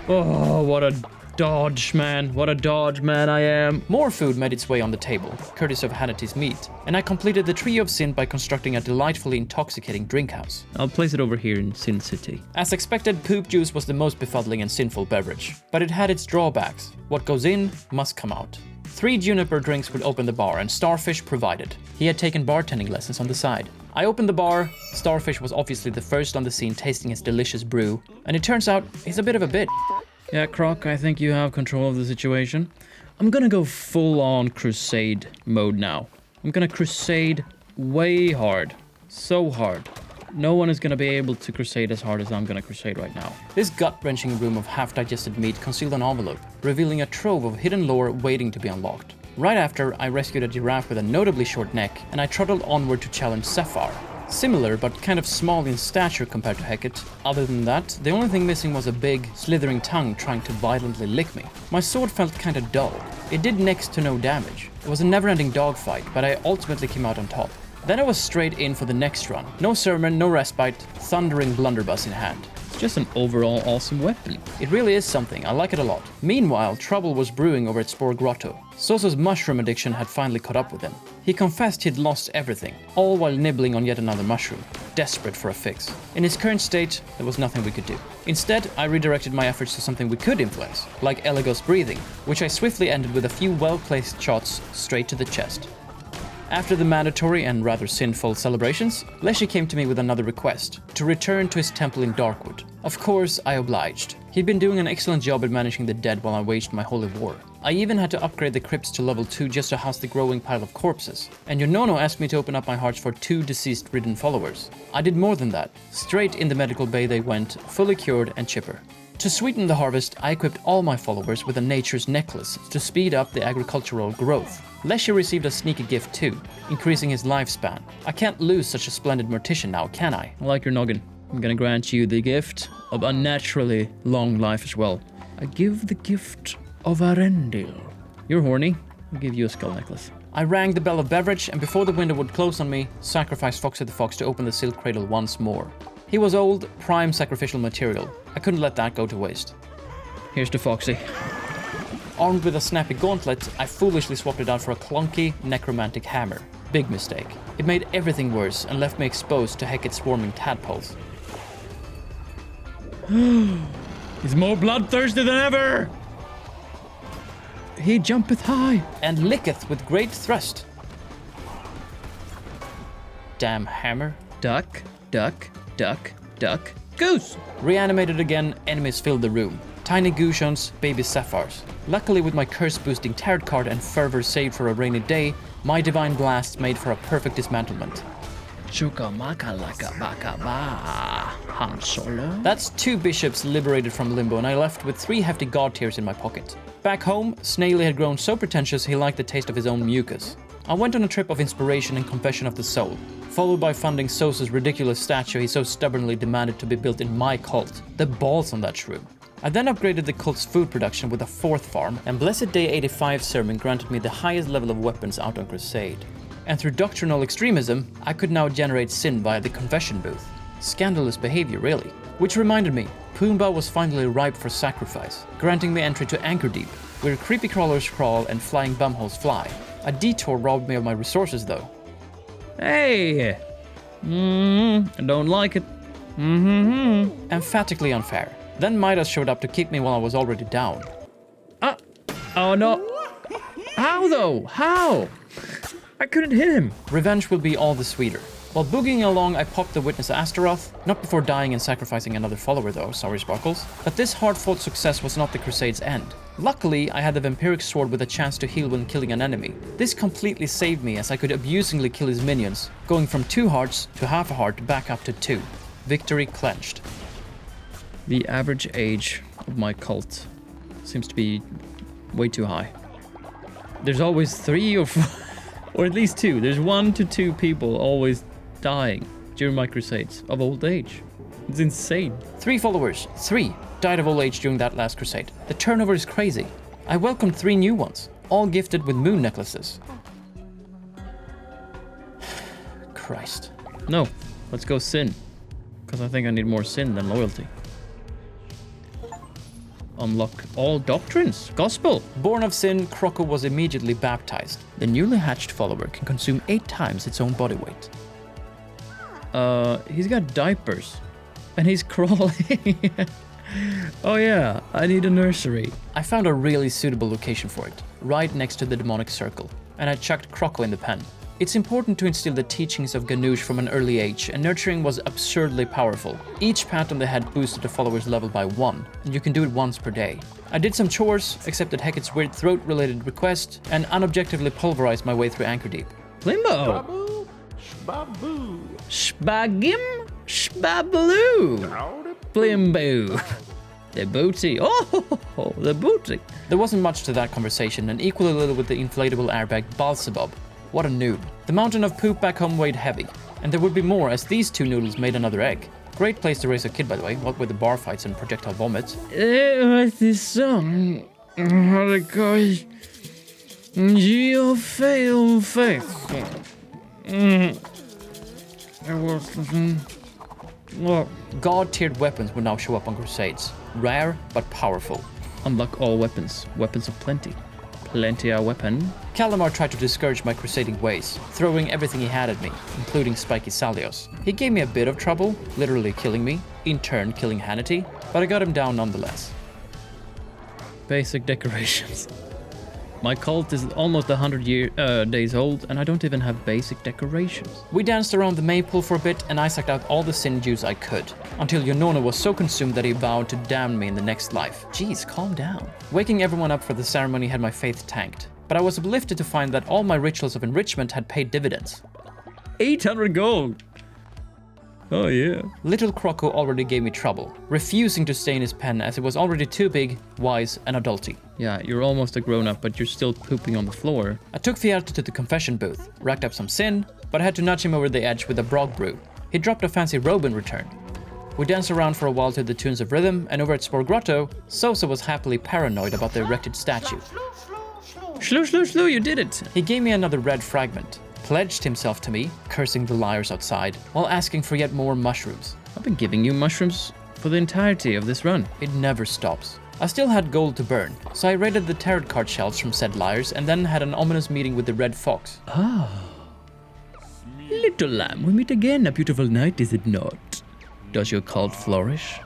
Oh, what a dodge, man. What a dodge, man I am. More food made its way on the table, courtesy of Hannity's meat, and I completed the Tree of Sin by constructing a delightfully intoxicating drink house. I'll place it over here in Sin City. As expected, poop juice was the most befuddling and sinful beverage, but it had its drawbacks. What goes in must come out. 3 juniper drinks would open the bar, and Starfish provided. He had taken bartending lessons on the side. I opened the bar. Starfish was obviously the first on the scene tasting his delicious brew, and it turns out he's a bit of a bitch. Yeah, Croc, I think you have control of the situation. I'm gonna go full-on crusade mode now. I'm gonna crusade way hard. So hard. No one is gonna be able to crusade as hard as I'm gonna crusade right now. This gut-wrenching room of half-digested meat concealed an envelope, revealing a trove of hidden lore waiting to be unlocked. Right after, I rescued a giraffe with a notably short neck, and I trottled onward to challenge Sapphire. Similar, but kind of small in stature compared to Heket. Other than that, the only thing missing was a big, slithering tongue trying to violently lick me. My sword felt kinda dull. It did next to no damage. It was a never-ending dogfight, but I ultimately came out on top. Then I was straight in for the next run. No sermon, no respite, thundering blunderbuss in hand. It's just an overall awesome weapon. It really is something, I like it a lot. Meanwhile, trouble was brewing over at Spore Grotto. Soso's mushroom addiction had finally caught up with him. He confessed he'd lost everything, all while nibbling on yet another mushroom, desperate for a fix. In his current state, there was nothing we could do. Instead, I redirected my efforts to something we could influence, like Eligo's breathing, which I swiftly ended with a few well-placed shots straight to the chest. After the mandatory and rather sinful celebrations, Leshy came to me with another request, to return to his temple in Darkwood. Of course, I obliged. He'd been doing an excellent job at managing the dead while I waged my holy war. I even had to upgrade the crypts to level 2 just to house the growing pile of corpses. And Yonono asked me to open up my hearts for 2 deceased-ridden followers. I did more than that. Straight in the medical bay they went, fully cured and chipper. To sweeten the harvest, I equipped all my followers with a nature's necklace to speed up the agricultural growth. Leshy received a sneaky gift too, increasing his lifespan. I can't lose such a splendid mortician now, can I? I like your noggin. I'm gonna grant you the gift of unnaturally long life as well. I give the gift of Arendil. You're horny. I'll give you a skull necklace. I rang the bell of beverage, and before the window would close on me, sacrificed Foxy the Fox to open the silk cradle once more. He was old, prime sacrificial material. I couldn't let that go to waste. Here's to Foxy. Armed with a snappy gauntlet, I foolishly swapped it out for a clunky, necromantic hammer. Big mistake. It made everything worse and left me exposed to Heket's swarming tadpoles. He's more bloodthirsty than ever! He jumpeth high. And licketh with great thrust. Damn hammer. Duck, duck, duck, duck, goose! Reanimated again, enemies filled the room. Tiny Gushons, baby sapphires. Luckily with my curse-boosting tarot card and fervor saved for a rainy day, my divine blast made for a perfect dismantlement. Han Solo. That's 2 bishops liberated from limbo, and I left with 3 hefty god tiers in my pocket. Back home, Snaily had grown so pretentious he liked the taste of his own mucus. I went on a trip of inspiration and confession of the soul, followed by funding Sosa's ridiculous statue he so stubbornly demanded to be built in my cult. The balls on that shrew. I then upgraded the cult's food production with a 4th farm, and Blessed Day 85 sermon granted me the highest level of weapons out on Crusade. And through doctrinal extremism, I could now generate sin via the confession booth. Scandalous behavior, really. Which reminded me, Pumbaa was finally ripe for sacrifice, granting me entry to Anchor Deep, where creepy crawlers crawl and flying bumholes fly. A detour robbed me of my resources though. Hey! I don't like it. Emphatically unfair. Then Midas showed up to kick me while I was already down. Oh no. How though? How? I couldn't hit him. Revenge will be all the sweeter. While boogieing along, I popped the Witness Astaroth, not before dying and sacrificing another follower though, sorry Sparkles. But this hard-fought success was not the Crusade's end. Luckily, I had the Vampiric Sword with a chance to heal when killing an enemy. This completely saved me as I could abusingly kill his minions, going from 2 hearts to half a heart back up to 2. Victory clenched. The average age of my cult seems to be way too high. There's always 3 or 4, or at least 2. There's 1 to 2 people always dying during my crusades of old age. It's insane. 3 followers, 3, died of old age during that last crusade. The turnover is crazy. I welcomed 3 new ones, all gifted with moon necklaces. Christ. No, let's go sin. Because I think I need more sin than loyalty. Unlock all doctrines. Gospel. Born of sin, Crocco was immediately baptized. The newly hatched follower can consume 8 times its own body weight. He's got diapers. And he's crawling. Oh yeah, I need a nursery. I found a really suitable location for it, right next to the demonic circle, and I chucked Crocco in the pen. It's important to instill the teachings of Ganush from an early age, and nurturing was absurdly powerful. Each pat on the head boosted a follower's level by 1, and you can do it once per day. I did some chores, accepted Heket's weird throat-related request, and unobjectively pulverized my way through Anchor Deep. Limbo. Babu, shbabu. Shbagim. Shbabaloo. Blimbo. The booty. Oh, the booty. There wasn't much to that conversation, and equally little with the inflatable airbag Balsabub. What a noob. The mountain of poop back home weighed heavy, and there would be more as these 2 noodles made another egg. Great place to raise a kid, by the way, what with the bar fights and projectile vomits. What's this song? How to go? You fail faithful. God-tiered weapons would now show up on Crusades. Rare, but powerful. Unlock all weapons. Weapons of plenty. Plenty of weapon. Kallamar tried to discourage my crusading ways, throwing everything he had at me, including spiky Salios. He gave me a bit of trouble, literally killing me, in turn killing Hannity, but I got him down nonetheless. Basic decorations. My cult is almost 100 days old, and I don't even have basic decorations. We danced around the maypole for a bit, and I sucked out all the sin juice I could, until Yonona was so consumed that he vowed to damn me in the next life. Jeez, calm down. Waking everyone up for the ceremony had my faith tanked, but I was uplifted to find that all my rituals of enrichment had paid dividends. 800 gold! Oh yeah. Little Crocco already gave me trouble, refusing to stay in his pen as it was already too big, wise, and adulty. Yeah, you're almost a grown-up, but you're still pooping on the floor. I took Fiat to the confession booth, racked up some sin, but I had to nudge him over the edge with a brog brew. He dropped a fancy robe in return. We danced around for a while to the tunes of rhythm, and over at Spore Grotto, Sosa was happily paranoid about the erected statue. Shlu, you did it! He gave me another red fragment, pledged himself to me, cursing the liars outside, while asking for yet more mushrooms. I've been giving you mushrooms for the entirety of this run. It never stops. I still had gold to burn, so I raided the tarot card shelves from said liars and then had an ominous meeting with the Red Fox. little lamb, we meet again. A beautiful night, is it not? Does your cult flourish?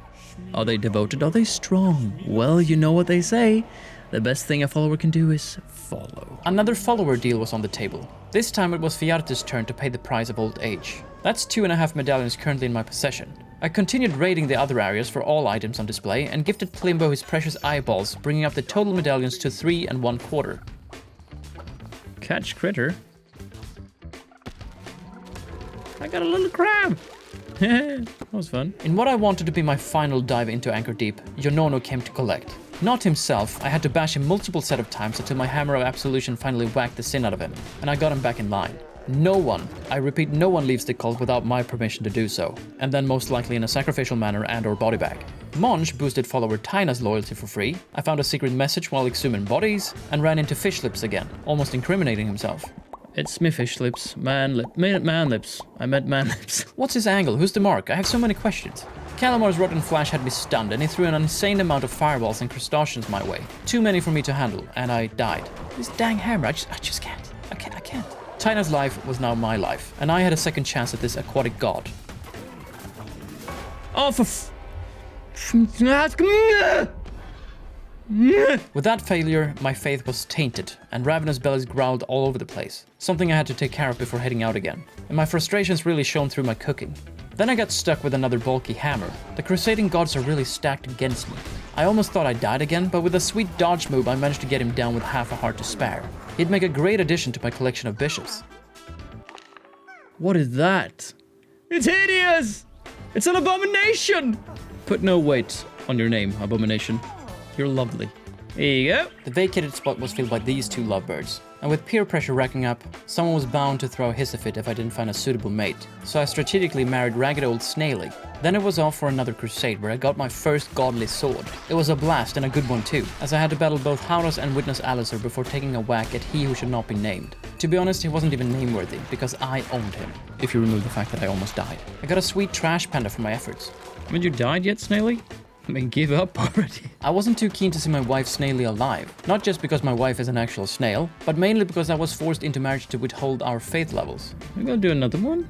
Are they devoted? Are they strong? Well, you know what they say. The best thing a follower can do is follow. Another follower deal was on the table. This time it was Fiarte's turn to pay the price of old age. That's 2.5 medallions currently in my possession. I continued raiding the other areas for all items on display and gifted Plimbo his precious eyeballs, bringing up the total medallions to 3 1/4. Catch critter. I got a little crab. That was fun. In what I wanted to be my final dive into Anchor Deep, Yonono came to collect. Not himself, I had to bash him multiple set of times until my hammer of absolution finally whacked the sin out of him, and I got him back in line. No one, I repeat, no one leaves the cult without my permission to do so, and then most likely in a sacrificial manner and or body bag. Monch boosted follower Tyna's loyalty for free, I found a secret message while exhuming bodies, and ran into fish lips again, almost incriminating himself. It's me fish lips. Man lips. I meant man lips. What's his angle? Who's the mark? I have so many questions. Kallamar's rotten flash had me stunned, and he threw an insane amount of fireballs and crustaceans my way. Too many for me to handle, and I died. This dang hammer, I just can't. I can't. Tyna's life was now my life, and I had a second chance at this aquatic god. Oh, With that failure, my faith was tainted, and ravenous bellies growled all over the place. Something I had to take care of before heading out again. And my frustrations really shone through my cooking. Then I got stuck with another bulky hammer. The crusading gods are really stacked against me. I almost thought I died again, but with a sweet dodge move I managed to get him down with half a heart to spare. He'd make a great addition to my collection of bishops. What is that? It's hideous! It's an abomination! Put no weight on your name, abomination. You're lovely. There you go. The vacated spot was filled by these two lovebirds, and with peer pressure racking up, someone was bound to throw a hiss fit if I didn't find a suitable mate, so I strategically married ragged old Snaily. Then it was off for another crusade where I got my first godly sword. It was a blast and a good one too, as I had to battle both Hauras and Witness Alisar before taking a whack at he who should not be named. To be honest, he wasn't even name-worthy, because I owned him, if you remove the fact that I almost died. I got a sweet trash panda for my efforts. Haven't you died yet, Snaily? I mean, give up already. I wasn't too keen to see my wife Snaily alive, not just because my wife is an actual snail, but mainly because I was forced into marriage to withhold our faith levels. Maybe I'll do another one?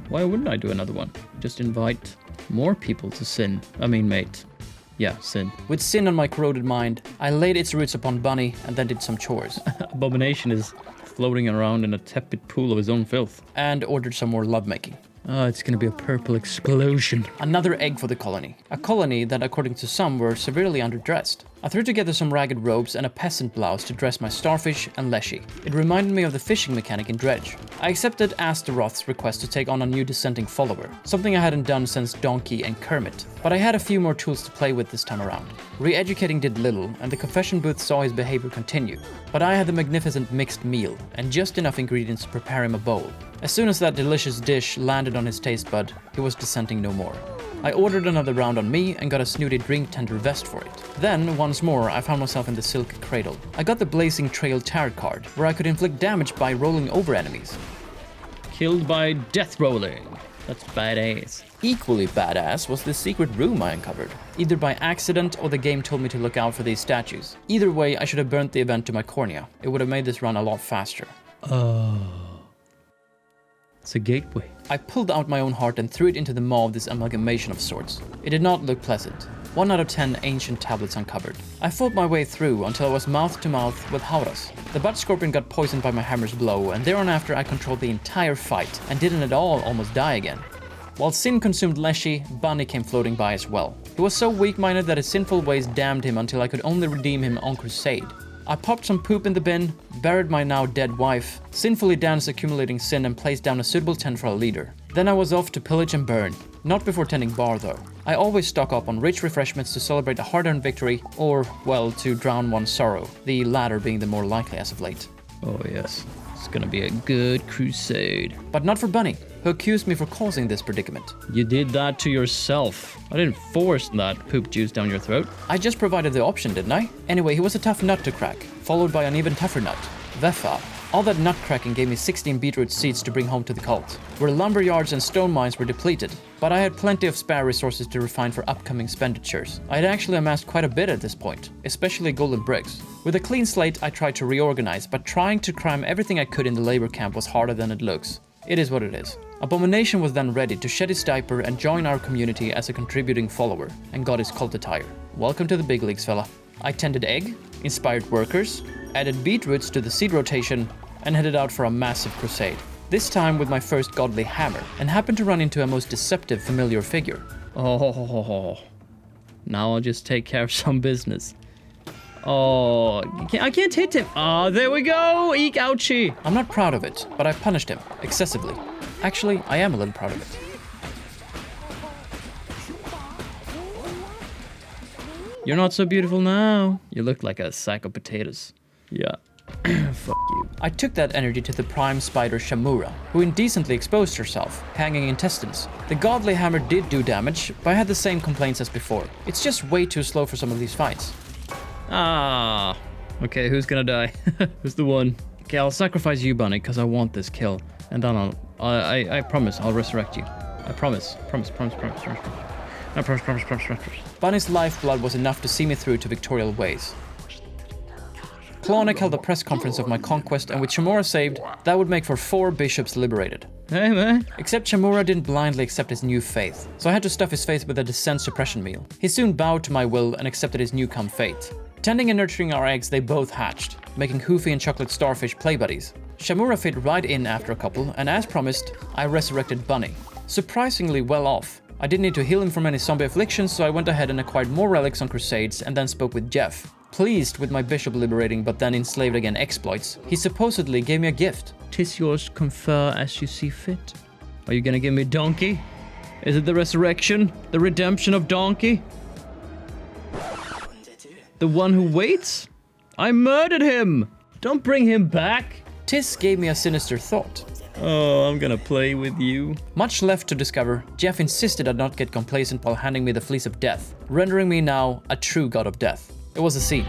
Why wouldn't I do another one? Just invite more people to sin. I mean, mate. Yeah, sin. With sin on my corroded mind, I laid its roots upon Bunny and then did some chores. Abomination is floating around in a tepid pool of his own filth. And ordered some more lovemaking. Oh, it's gonna be a purple explosion. Another egg for the colony. A colony that, according to some, were severely underdressed. I threw together some ragged robes and a peasant blouse to dress my starfish and leshy. It reminded me of the fishing mechanic in Dredge. I accepted Astaroth's request to take on a new dissenting follower, something I hadn't done since Donkey and Kermit. But I had a few more tools to play with this time around. Re-educating did little, and the confession booth saw his behavior continue. But I had the magnificent mixed meal, and just enough ingredients to prepare him a bowl. As soon as that delicious dish landed on his taste bud, he was dissenting no more. I ordered another round on me and got a snooty drink tender vest for it. Then, once more, I found myself in the silk cradle. I got the Blazing Trail tarot card, where I could inflict damage by rolling over enemies. Killed by death rolling. That's badass. Equally badass was the secret room I uncovered. Either by accident or the game told me to look out for these statues. Either way, I should have burnt the event to my cornea. It would have made this run a lot faster. It's a gateway. I pulled out my own heart and threw it into the maw of this amalgamation of sorts. It did not look pleasant. 1 out of 10 ancient tablets uncovered. I fought my way through until I was mouth to mouth with Hauras. The butt scorpion got poisoned by my hammer's blow, and thereon after I controlled the entire fight and didn't at all almost die again. While sin consumed Leshy, Bunny came floating by as well. He was so weak-minded that his sinful ways damned him until I could only redeem him on crusade. I popped some poop in the bin, buried my now dead wife, sinfully danced accumulating sin and placed down a suitable tent for a leader. Then I was off to pillage and burn. Not before tending bar though. I always stock up on rich refreshments to celebrate a hard-earned victory, or, well, to drown one's sorrow, the latter being the more likely as of late. Oh yes, it's gonna be a good crusade. But not for Bunny, who accused me for causing this predicament. You did that to yourself. I didn't force that poop juice down your throat. I just provided the option, didn't I? Anyway, he was a tough nut to crack, followed by an even tougher nut. Vefa. All that nut cracking gave me 16 beetroot seeds to bring home to the cult, where lumber yards and stone mines were depleted, but I had plenty of spare resources to refine for upcoming expenditures. I had actually amassed quite a bit at this point, especially golden bricks. With a clean slate, I tried to reorganize, but trying to cram everything I could in the labor camp was harder than it looks. It is what it is. Abomination was then ready to shed his diaper and join our community as a contributing follower, and got his cult attire. Welcome to the big leagues, fella. I tended egg, inspired workers, added beetroots to the seed rotation, and headed out for a massive crusade. This time with my first godly hammer, and happened to run into a most deceptive familiar figure. Oh, now I'll just take care of some business. Oh, I can't hit him. Oh, there we go. Eek, ouchie. I'm not proud of it, but I punished him excessively. Actually, I am a little proud of it. You're not so beautiful now. You look like a sack of potatoes. Yeah. Fuck you. I took that energy to the prime spider Shamura, who indecently exposed herself, hanging intestines. The godly hammer did do damage, but I had the same complaints as before. It's just way too slow for some of these fights. Ah. Okay, who's gonna die? Who's the one? Okay, I'll sacrifice you, Bunny, because I want this kill. And then I promise I'll resurrect you. I promise. Promise. I promise. Bunny's lifeblood was enough to see me through to victorial ways. Kallamar held a press conference of my conquest, and with Shamura saved, that would make for 4 bishops liberated. Hey, man. Except Shamura didn't blindly accept his new faith, so I had to stuff his face with a descent suppression meal. He soon bowed to my will and accepted his newcome fate. Tending and nurturing our eggs, they both hatched, making Hoofy and Chocolate Starfish play buddies. Shamura fit right in after a couple, and as promised, I resurrected Bunny. Surprisingly well off. I didn't need to heal him from any zombie afflictions, so I went ahead and acquired more relics on crusades and then spoke with Jeff. Pleased with my bishop liberating but then enslaved again exploits, he supposedly gave me a gift. 'Tis yours, confer as you see fit. Are you gonna give me Donkey? Is it the resurrection? The redemption of Donkey? The one who waits? I murdered him! Don't bring him back! Tis gave me a sinister thought. Oh, I'm gonna play with you. Much left to discover, Jeff insisted I not get complacent while handing me the fleece of death, rendering me now a true god of death. It was a scene.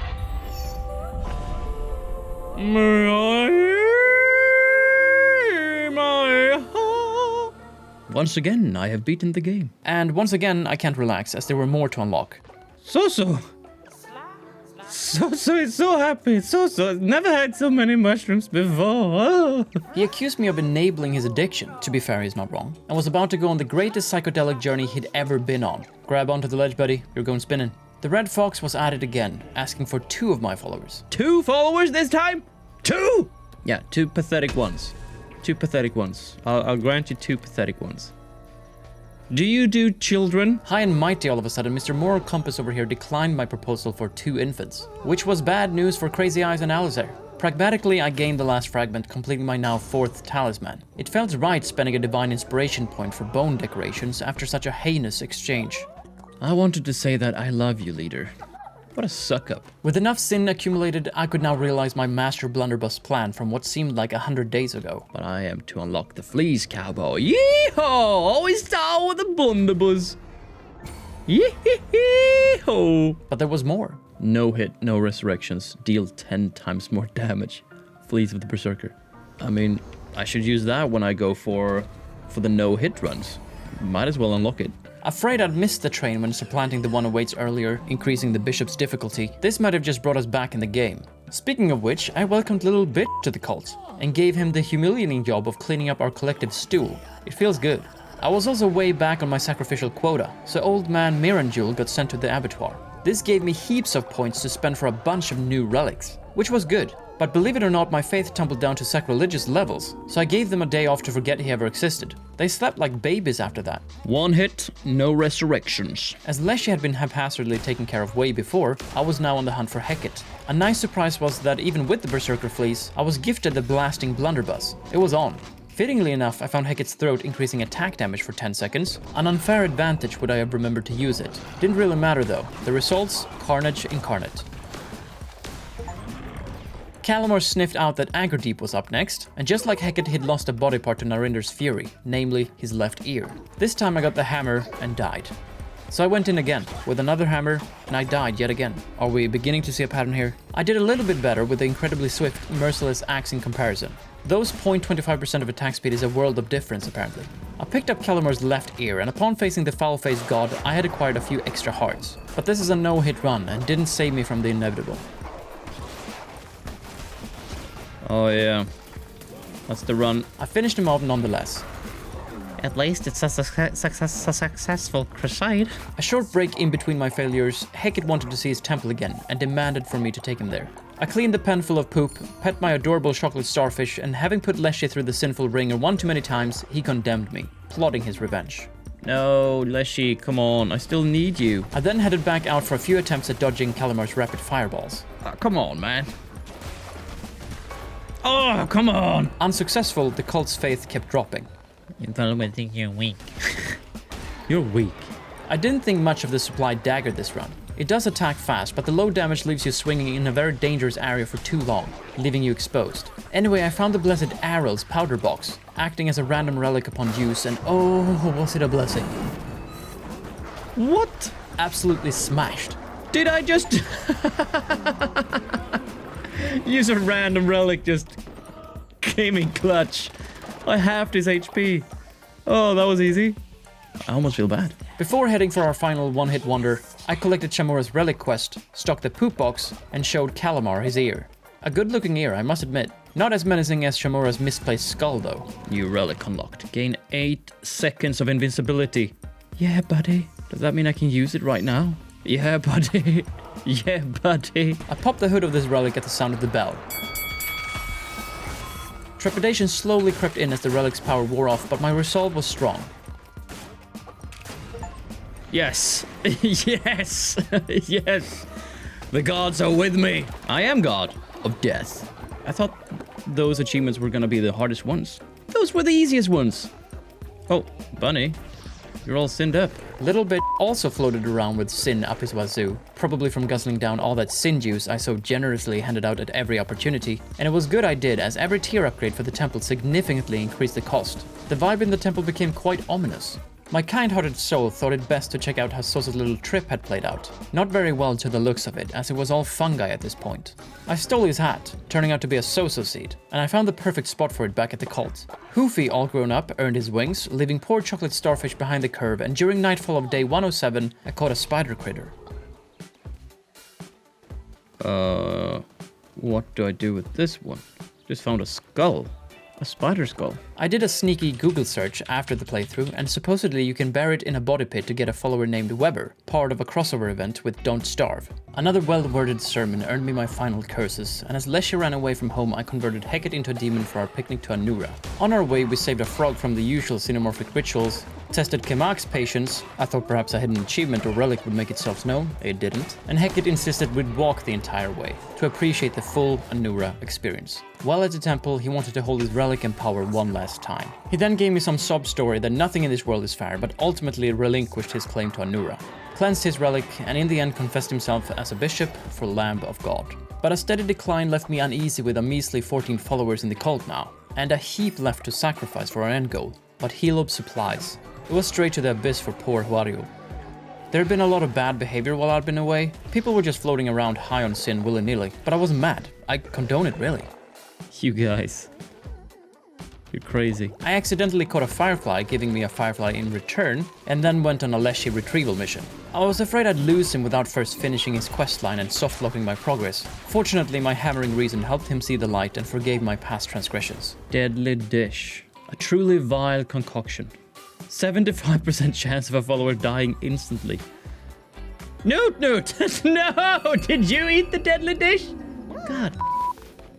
Once again, I have beaten the game. And once again, I can't relax as there were more to unlock. So is so happy. So never had so many mushrooms before. He accused me of enabling his addiction, to be fair he's not wrong, and was about to go on the greatest psychedelic journey he'd ever been on. Grab onto the ledge, buddy, you're going spinning. The red fox was at it again, asking for 2 of my followers. 2 followers this time? 2? Yeah, 2 pathetic ones. 2 pathetic ones. I'll grant you 2 pathetic ones. Do you do children? High and mighty all of a sudden, Mr. Moral Compass over here declined my proposal for 2 infants, which was bad news for Crazy Eyes and Alistair. Pragmatically, I gained the last fragment, completing my now 4th talisman. It felt right spending a divine inspiration point for bone decorations after such a heinous exchange. I wanted to say that I love you, leader. What a suck-up. With enough sin accumulated, I could now realize my master blunderbuss plan from what seemed like 100 days ago. But I am to unlock the fleece, cowboy. Yee-haw! Always down with the blunderbuss. Yee-haw! But there was more. No hit, no resurrections. Deal 10 times more damage. Fleece of the Berserker. I mean, I should use that when I go for the no-hit runs. Might as well unlock it. Afraid I'd missed the train when supplanting the one awaits earlier, increasing the bishop's difficulty. This might have just brought us back in the game. Speaking of which, I welcomed little bitch to the cult, and gave him the humiliating job of cleaning up our collective stool. It feels good. I was also way back on my sacrificial quota, so old man Miranjul got sent to the abattoir. This gave me heaps of points to spend for a bunch of new relics, which was good. But believe it or not, my faith tumbled down to sacrilegious levels, so I gave them a day off to forget he ever existed. They slept like babies after that. 1 hit, no resurrections. As Leshy had been haphazardly taken care of way before, I was now on the hunt for Heket. A nice surprise was that even with the Berserker Fleece, I was gifted the blasting blunderbuss. It was on. Fittingly enough, I found Heket's throat increasing attack damage for 10 seconds. An unfair advantage would I have remembered to use it. Didn't really matter though. The results, carnage incarnate. Kallamar sniffed out that Anchordeep was up next, and just like Heket, he'd lost a body part to Narinder's fury, namely his left ear. This time I got the hammer and died. So I went in again, with another hammer, and I died yet again. Are we beginning to see a pattern here? I did a little bit better with the incredibly swift, merciless axe in comparison. Those 0.25% of attack speed is a world of difference apparently. I picked up Kallamar's left ear, and upon facing the foul-faced god, I had acquired a few extra hearts. But this is a no-hit run, and didn't save me from the inevitable. Oh yeah. That's the run. I finished him off nonetheless. At least it's a successful crusade. A short break in between my failures, Heket wanted to see his temple again and demanded for me to take him there. I cleaned the pen full of poop, pet my adorable chocolate starfish, and having put Leshy through the sinful ringer one too many times, he condemned me, plotting his revenge. No, Leshy, come on. I still need you. I then headed back out for a few attempts at dodging Kallamar's rapid fireballs. Come on, man. Oh, come on. Unsuccessful, the cult's faith kept dropping. You probably think you're weak. You're weak. I didn't think much of the supplied dagger this run. It does attack fast, but the low damage leaves you swinging in a very dangerous area for too long, leaving you exposed. Anyway, I found the blessed Arrel's powder box, acting as a random relic upon use, and oh, was it a blessing. What? Absolutely smashed. Did I just use a random relic? Just came in clutch. I halved his HP. Oh, that was easy. I almost feel bad. Before heading for our final one-hit wonder, I collected Shamura's relic quest, stocked the poop box, and showed Kallamar his ear. A good-looking ear, I must admit. Not as menacing as Shamura's misplaced skull, though. New relic unlocked. Gain 8 seconds of invincibility. Yeah, buddy. Does that mean I can use it right now? Yeah, buddy. Yeah, buddy. I popped the hood of this relic at the sound of the bell. Trepidation slowly crept in as the relic's power wore off, but my resolve was strong. Yes. Yes. Yes. The gods are with me. I am god of death. I thought those achievements were gonna be the hardest ones. Those were the easiest ones. Oh, Bunny. You're all sinned up. Little Bit also floated around with sin up his wazoo, probably from guzzling down all that sin juice I so generously handed out at every opportunity. And it was good I did, as every tier upgrade for the temple significantly increased the cost. The vibe in the temple became quite ominous. My kind-hearted soul thought it best to check out how Sosa's little trip had played out. Not very well to the looks of it, as it was all fungi at this point. I stole his hat, turning out to be a Sosa seed, and I found the perfect spot for it back at the cult. Hoofy, all grown up, earned his wings, leaving poor chocolate starfish behind the curve, and during nightfall of day 107, I caught a spider critter. What do I do with this one? Just found a skull. A spider skull. I did a sneaky Google search after the playthrough, and supposedly you can bury it in a body pit to get a follower named Weber, part of a crossover event with Don't Starve. Another well-worded sermon earned me my final curses, and as Leshy ran away from home, I converted Heket into a demon for our picnic to Anura. On our way, we saved a frog from the usual xenomorphic rituals, tested Kemak's patience. I thought perhaps a hidden achievement or relic would make itself known. It didn't. And Heket insisted we'd walk the entire way to appreciate the full Anura experience. While at the temple, he wanted to hold his relic and power one last time. He then gave me some sob story that nothing in this world is fair, but ultimately relinquished his claim to Anura, cleansed his relic, and in the end confessed himself as a bishop for Lamb of God. But a steady decline left me uneasy with a measly 14 followers in the cult now, and a heap left to sacrifice for our end goal, but Helob supplies. It was straight to the abyss for poor Huario. There had been a lot of bad behavior while I'd been away. People were just floating around high on sin willy-nilly, but I wasn't mad. I condone it, really. You guys. You're crazy. I accidentally caught a firefly, giving me a firefly in return, and then went on a Leshy retrieval mission. I was afraid I'd lose him without first finishing his questline and soft-locking my progress. Fortunately, my hammering reason helped him see the light and forgave my past transgressions. Deadly dish. A truly vile concoction. 75% chance of a follower dying instantly. Newt! No! Did you eat the deadly dish? God.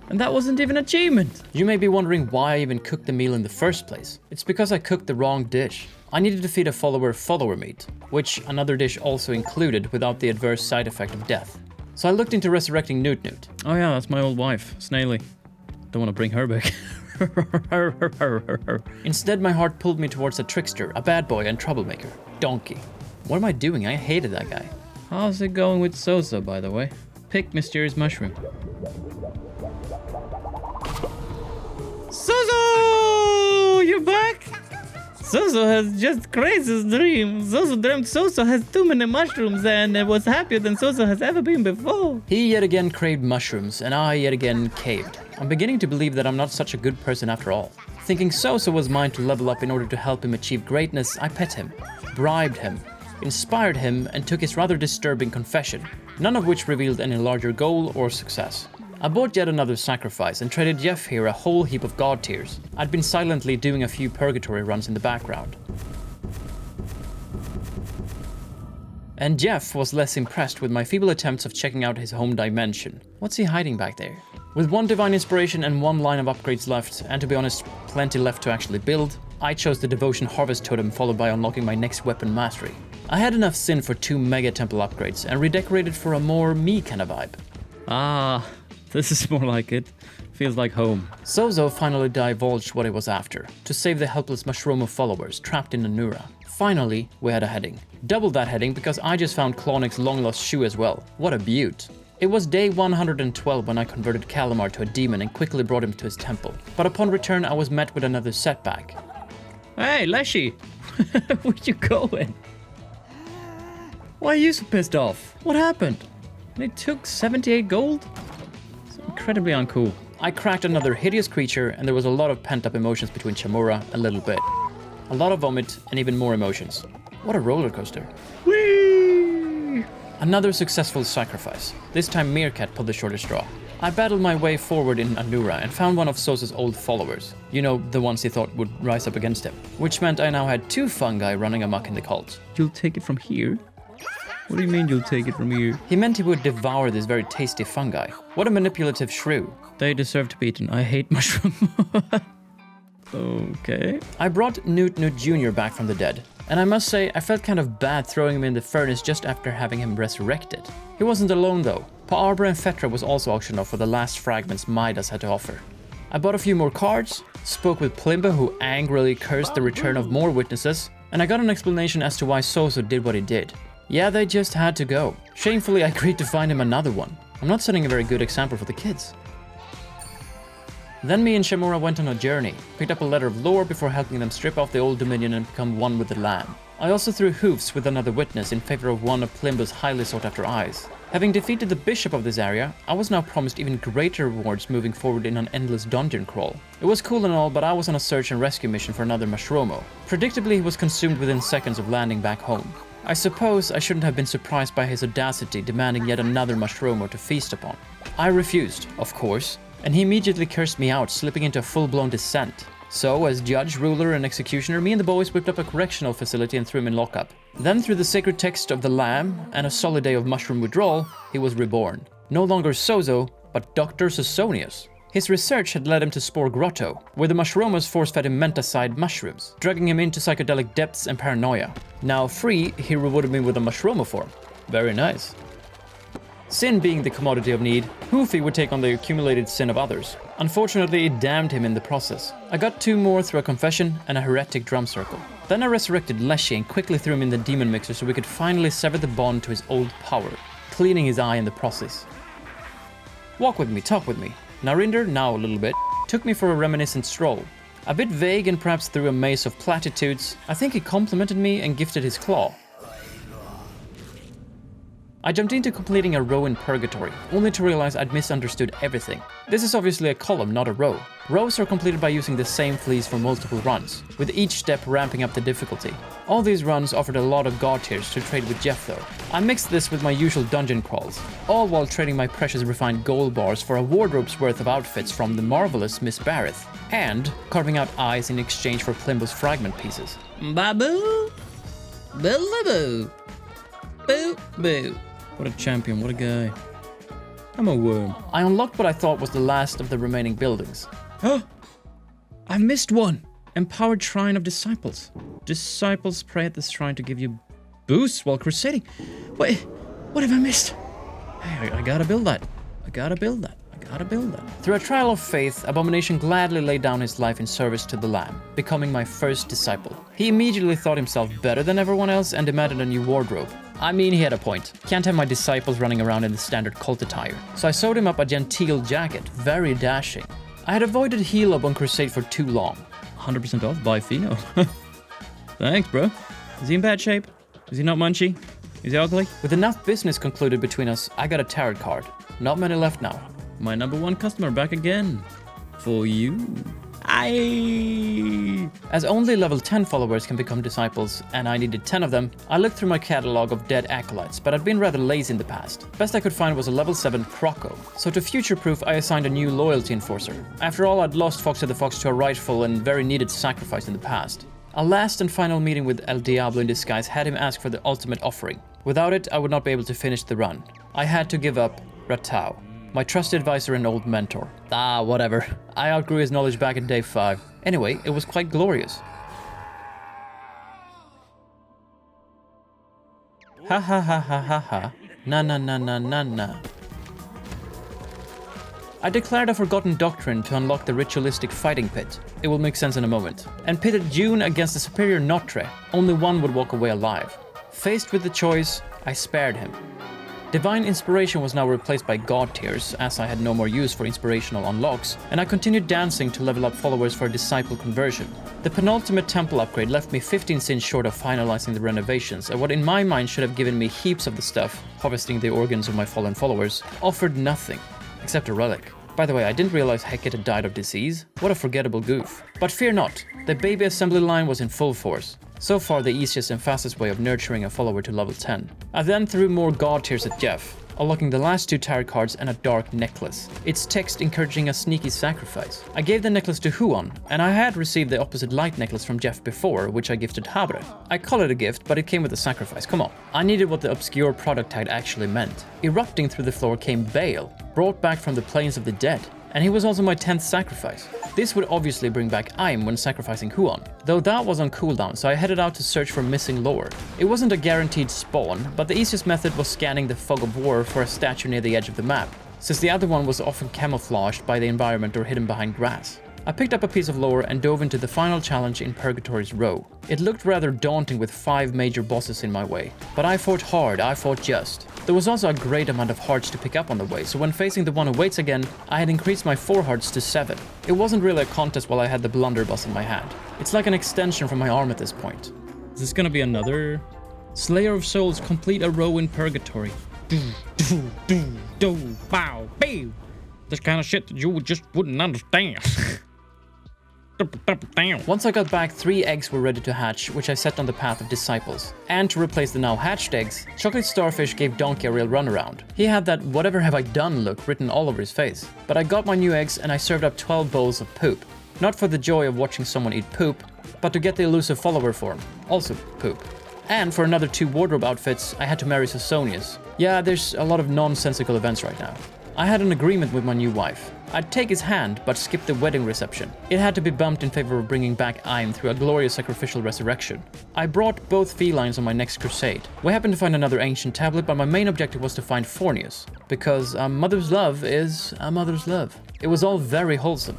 And that wasn't even an achievement. You may be wondering why I even cooked the meal in the first place. It's because I cooked the wrong dish. I needed to feed a follower meat, which another dish also included without the adverse side effect of death. So I looked into resurrecting Newt. Oh yeah, that's my old wife, Snaily. Don't want to bring her back. Instead, my heart pulled me towards a trickster, a bad boy, and troublemaker, Donkey. What am I doing? I hated that guy. How's it going with Sosa, by the way? Pick mysterious mushroom. Sosa! You're back? Sosa has just craziest dream. Sosa dreamt Sosa has too many mushrooms and was happier than Sosa has ever been before. He yet again craved mushrooms, and I yet again caved. I'm beginning to believe that I'm not such a good person after all. Thinking Sosa was mine to level up in order to help him achieve greatness, I pet him, bribed him, inspired him, and took his rather disturbing confession, none of which revealed any larger goal or success. I bought yet another sacrifice and traded Jeff here a whole heap of god tiers. I'd been silently doing a few purgatory runs in the background. And Jeff was less impressed with my feeble attempts of checking out his home dimension. What's he hiding back there? With 1 divine inspiration and 1 line of upgrades left, and to be honest, plenty left to actually build, I chose the devotion harvest totem followed by unlocking my next weapon mastery. I had enough sin for 2 mega temple upgrades and redecorated for a more me kind of vibe. Ah, this is more like it. Feels like home. Sozo finally divulged what he was after, to save the helpless Mushromo followers trapped in Anura. Finally, we had a heading. Double that heading because I just found Klonik's long-lost shoe as well. What a beaut. It was day 112 when I converted Kallamar to a demon and quickly brought him to his temple. But upon return I was met with another setback. Hey, Leshy! Where you going? Why are you so pissed off? What happened? They took 78 gold? It's incredibly uncool. I cracked another hideous creature and there was a lot of pent-up emotions between Shamura and Little Bit. A lot of vomit and even more emotions. What a roller coaster. Whee! Another successful sacrifice. This time Meerkat pulled the shorter straw. I battled my way forward in Anura and found one of Sosa's old followers. You know, the ones he thought would rise up against him. Which meant I now had 2 fungi running amok in the cult. You'll take it from here? What do you mean you'll take it from here? He meant he would devour this very tasty fungi. What a manipulative shrew. They deserve to be eaten. I hate mushroom. Okay. I brought Newt Jr. back from the dead, and I must say I felt kind of bad throwing him in the furnace just after having him resurrected. He wasn't alone though. Pa Arbor and Fetra was also auctioned off for the last fragments Midas had to offer. I bought a few more cards, spoke with Plimba who angrily cursed the return of more witnesses, and I got an explanation as to why Soso did what he did. Yeah, they just had to go. Shamefully I agreed to find him another one. I'm not setting a very good example for the kids. Then me and Shamura went on a journey, picked up a letter of lore before helping them strip off the old dominion and become one with the lamb. I also threw hoofs with another witness in favor of one of Plimba's highly sought after eyes. Having defeated the bishop of this area, I was now promised even greater rewards moving forward in an endless dungeon crawl. It was cool and all, but I was on a search and rescue mission for another Mushromo. Predictably, he was consumed within seconds of landing back home. I suppose I shouldn't have been surprised by his audacity demanding yet another Mushromo to feast upon. I refused, of course, and he immediately cursed me out, slipping into a full-blown descent. So, as judge, ruler, and executioner, me and the boys whipped up a correctional facility and threw him in lockup. Then, through the sacred text of the Lamb and a solid day of mushroom withdrawal, he was reborn. No longer Sozo, but Dr. Sosonius. His research had led him to Spore Grotto, where the Mushromers force-fed him menticide mushrooms, dragging him into psychedelic depths and paranoia. Now free, he rewarded me with a Mushromo form. Very nice. Sin being the commodity of need, Hoofy would take on the accumulated sin of others. Unfortunately, it damned him in the process. I got 2 more through a confession and a heretic drum circle. Then I resurrected Leshy and quickly threw him in the demon mixer so we could finally sever the bond to his old power, cleaning his eye in the process. Walk with me, talk with me. Narinder, now a little bit, took me for a reminiscent stroll. A bit vague and perhaps through a maze of platitudes, I think he complimented me and gifted his claw. I jumped into completing a row in Purgatory, only to realize I'd misunderstood everything. This is obviously a column, not a row. Rows are completed by using the same fleece for multiple runs, with each step ramping up the difficulty. All these runs offered a lot of god tiers to trade with Jeff though. I mixed this with my usual dungeon crawls, all while trading my precious refined gold bars for a wardrobe's worth of outfits from the marvelous Miss Barrett, and carving out eyes in exchange for Plimbo's fragment pieces. Babu! Billaboo! Boo! Boo! What a champion, what a guy. I'm a worm. I unlocked what I thought was the last of the remaining buildings. Oh! I've missed one! Empowered Shrine of Disciples. Disciples pray at this shrine to give you boosts while crusading. Wait, what have I missed? Hey, I gotta build that. I gotta build that. Through a trial of faith, Abomination gladly laid down his life in service to the Lamb, becoming my first disciple. He immediately thought himself better than everyone else and demanded a new wardrobe. I mean, he had a point. Can't have my disciples running around in the standard cult attire. So I sewed him up a genteel jacket, very dashing. I had avoided Helob on Crusade for too long. 100% off, buy Fino. Thanks, bro. Is he in bad shape? Is he not munchy? Is he ugly? With enough business concluded between us, I got a tarot card. Not many left now. My #1 customer back again. For you. As only level 10 followers can become disciples, and I needed 10 of them, I looked through my catalog of dead acolytes, but I'd been rather lazy in the past. Best I could find was a level 7 Croco, so to future-proof I assigned a new loyalty enforcer. After all, I'd lost Foxy the Fox to a rightful and very needed sacrifice in the past. A last and final meeting with El Diablo in disguise had him ask for the ultimate offering. Without it, I would not be able to finish the run. I had to give up Ratau, my trusted advisor and old mentor. Whatever. I outgrew his knowledge back in day 5. Anyway, it was quite glorious. Ha ha ha ha ha ha. Na na na na na na. I declared a forgotten doctrine to unlock the ritualistic fighting pit. It will make sense in a moment. And pitted June against the superior Notre. Only one would walk away alive. Faced with the choice, I spared him. Divine Inspiration was now replaced by God Tears, as I had no more use for inspirational unlocks, and I continued dancing to level up followers for a disciple conversion. The penultimate temple upgrade left me 15 sins short of finalizing the renovations, and what in my mind should have given me heaps of the stuff, harvesting the organs of my fallen followers, offered nothing, except a relic. By the way, I didn't realize Heket had died of disease. What a forgettable goof. But fear not, the baby assembly line was in full force. So far the easiest and fastest way of nurturing a follower to level 10. I then threw more God Tears at Jeff, unlocking the last 2 tarot cards and a dark necklace. Its text encouraging a sneaky sacrifice. I gave the necklace to Huon, and I had received the opposite light necklace from Jeff before, which I gifted Habre. I call it a gift, but it came with a sacrifice, come on. I needed what the obscure product tag actually meant. Erupting through the floor came Bale, brought back from the plains of the dead. And he was also my 10th sacrifice. This would obviously bring back Aim when sacrificing Huon, though that was on cooldown, so I headed out to search for missing lore. It wasn't a guaranteed spawn, but the easiest method was scanning the fog of war for a statue near the edge of the map, since the other one was often camouflaged by the environment or hidden behind grass. I picked up a piece of lore and dove into the final challenge in Purgatory's Row. It looked rather daunting with 5 major bosses in my way, but I fought hard, I fought just. There was also a great amount of hearts to pick up on the way, so when facing the one who waits again, I had increased my 4 hearts to 7. It wasn't really a contest while I had the blunderbuss in my hand. It's like an extension from my arm at this point. Is this gonna be another Slayer of Souls complete a row in Purgatory? Bow, bow. This kind of shit that you just wouldn't understand. Once I got back, 3 eggs were ready to hatch, which I set on the path of disciples. And to replace the now hatched eggs, Chocolate Starfish gave Donkey a real runaround. He had that "whatever have I done" look written all over his face. But I got my new eggs and I served up 12 bowls of poop. Not for the joy of watching someone eat poop, but to get the elusive follower form, also poop. And for another 2 wardrobe outfits, I had to marry Sosonius. Yeah, there's a lot of nonsensical events right now. I had an agreement with my new wife. I'd take his hand, but skip the wedding reception. It had to be bumped in favor of bringing back Aim through a glorious sacrificial resurrection. I brought both felines on my next crusade. We happened to find another ancient tablet, but my main objective was to find Fornius, because a mother's love is a mother's love. It was all very wholesome.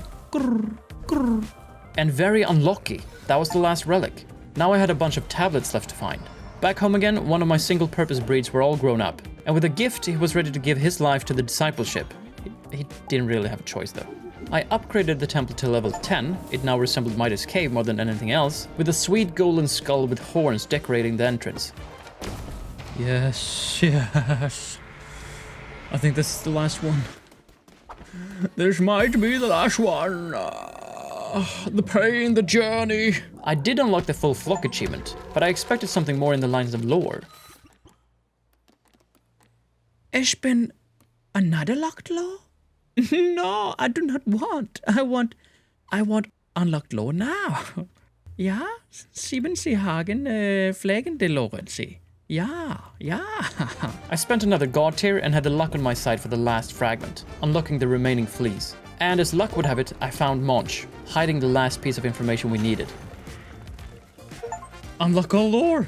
And very unlucky. That was the last relic. Now I had a bunch of tablets left to find. Back home again, one of my single-purpose breeds were all grown up. And with a gift, he was ready to give his life to the discipleship. He didn't really have a choice though. I upgraded the temple to level 10, it now resembled Midas Cave more than anything else, with a sweet golden skull with horns decorating the entrance. Yes. I think this is the last one. This might be the last one. The pain, the journey. I did unlock the full flock achievement, but I expected something more in the lines of lore. Ich bin another locked law? No, I do not want. I want unlocked law now. Ja, sieben Sie hagen Flagen de Lorenzi. Yeah. I spent another god tier and had the luck on my side for the last fragment, unlocking the remaining fleece. And as luck would have it, I found Monch, hiding the last piece of information we needed. Unlock all lore.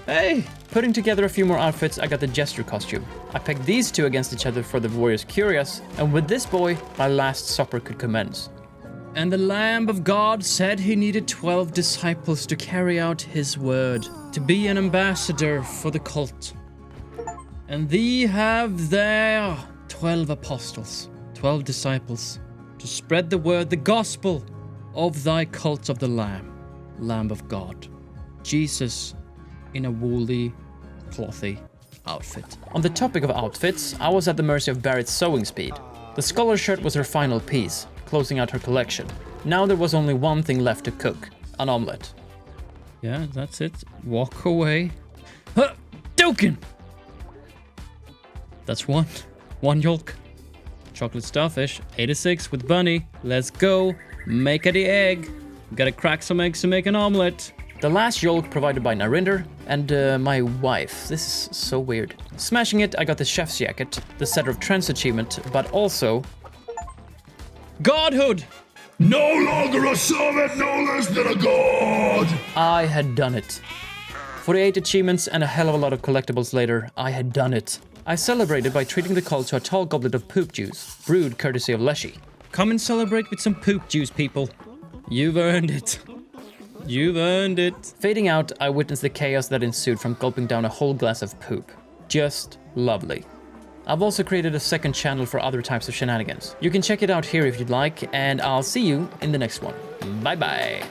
Hey! Putting together a few more outfits, I got the Jester costume. I pegged these 2 against each other for the Warriors Curious, and with this boy, my last supper could commence. And the Lamb of God said he needed 12 disciples to carry out his word, to be an ambassador for the cult. And thee have there 12 apostles, 12 disciples, to spread the word, the gospel of thy cult of the Lamb of God. Jesus in a woolly, clothy outfit. On the topic of outfits, I was at the mercy of Barrett's sewing speed. The scholar shirt was her final piece, closing out her collection. Now there was only one thing left to cook, an omelette. Yeah, that's it. Walk away. Huh! Doken! That's one. One yolk. Chocolate starfish, 86 with bunny. Let's go. Make the egg. Gotta crack some eggs to make an omelet. The last yolk provided by Narinder and my wife. This is so weird. Smashing it, I got the chef's jacket, the Setter of Trends achievement, but also... Godhood! No longer a servant, no less than a god! I had done it. 48 achievements and a hell of a lot of collectibles later, I had done it. I celebrated by treating the cult to a tall goblet of poop juice, brewed courtesy of Leshy. Come and celebrate with some poop juice, people. You've earned it. You've earned it. Fading out, I witnessed the chaos that ensued from gulping down a whole glass of poop. Just lovely. I've also created a second channel for other types of shenanigans. You can check it out here if you'd like, and I'll see you in the next one. Bye bye.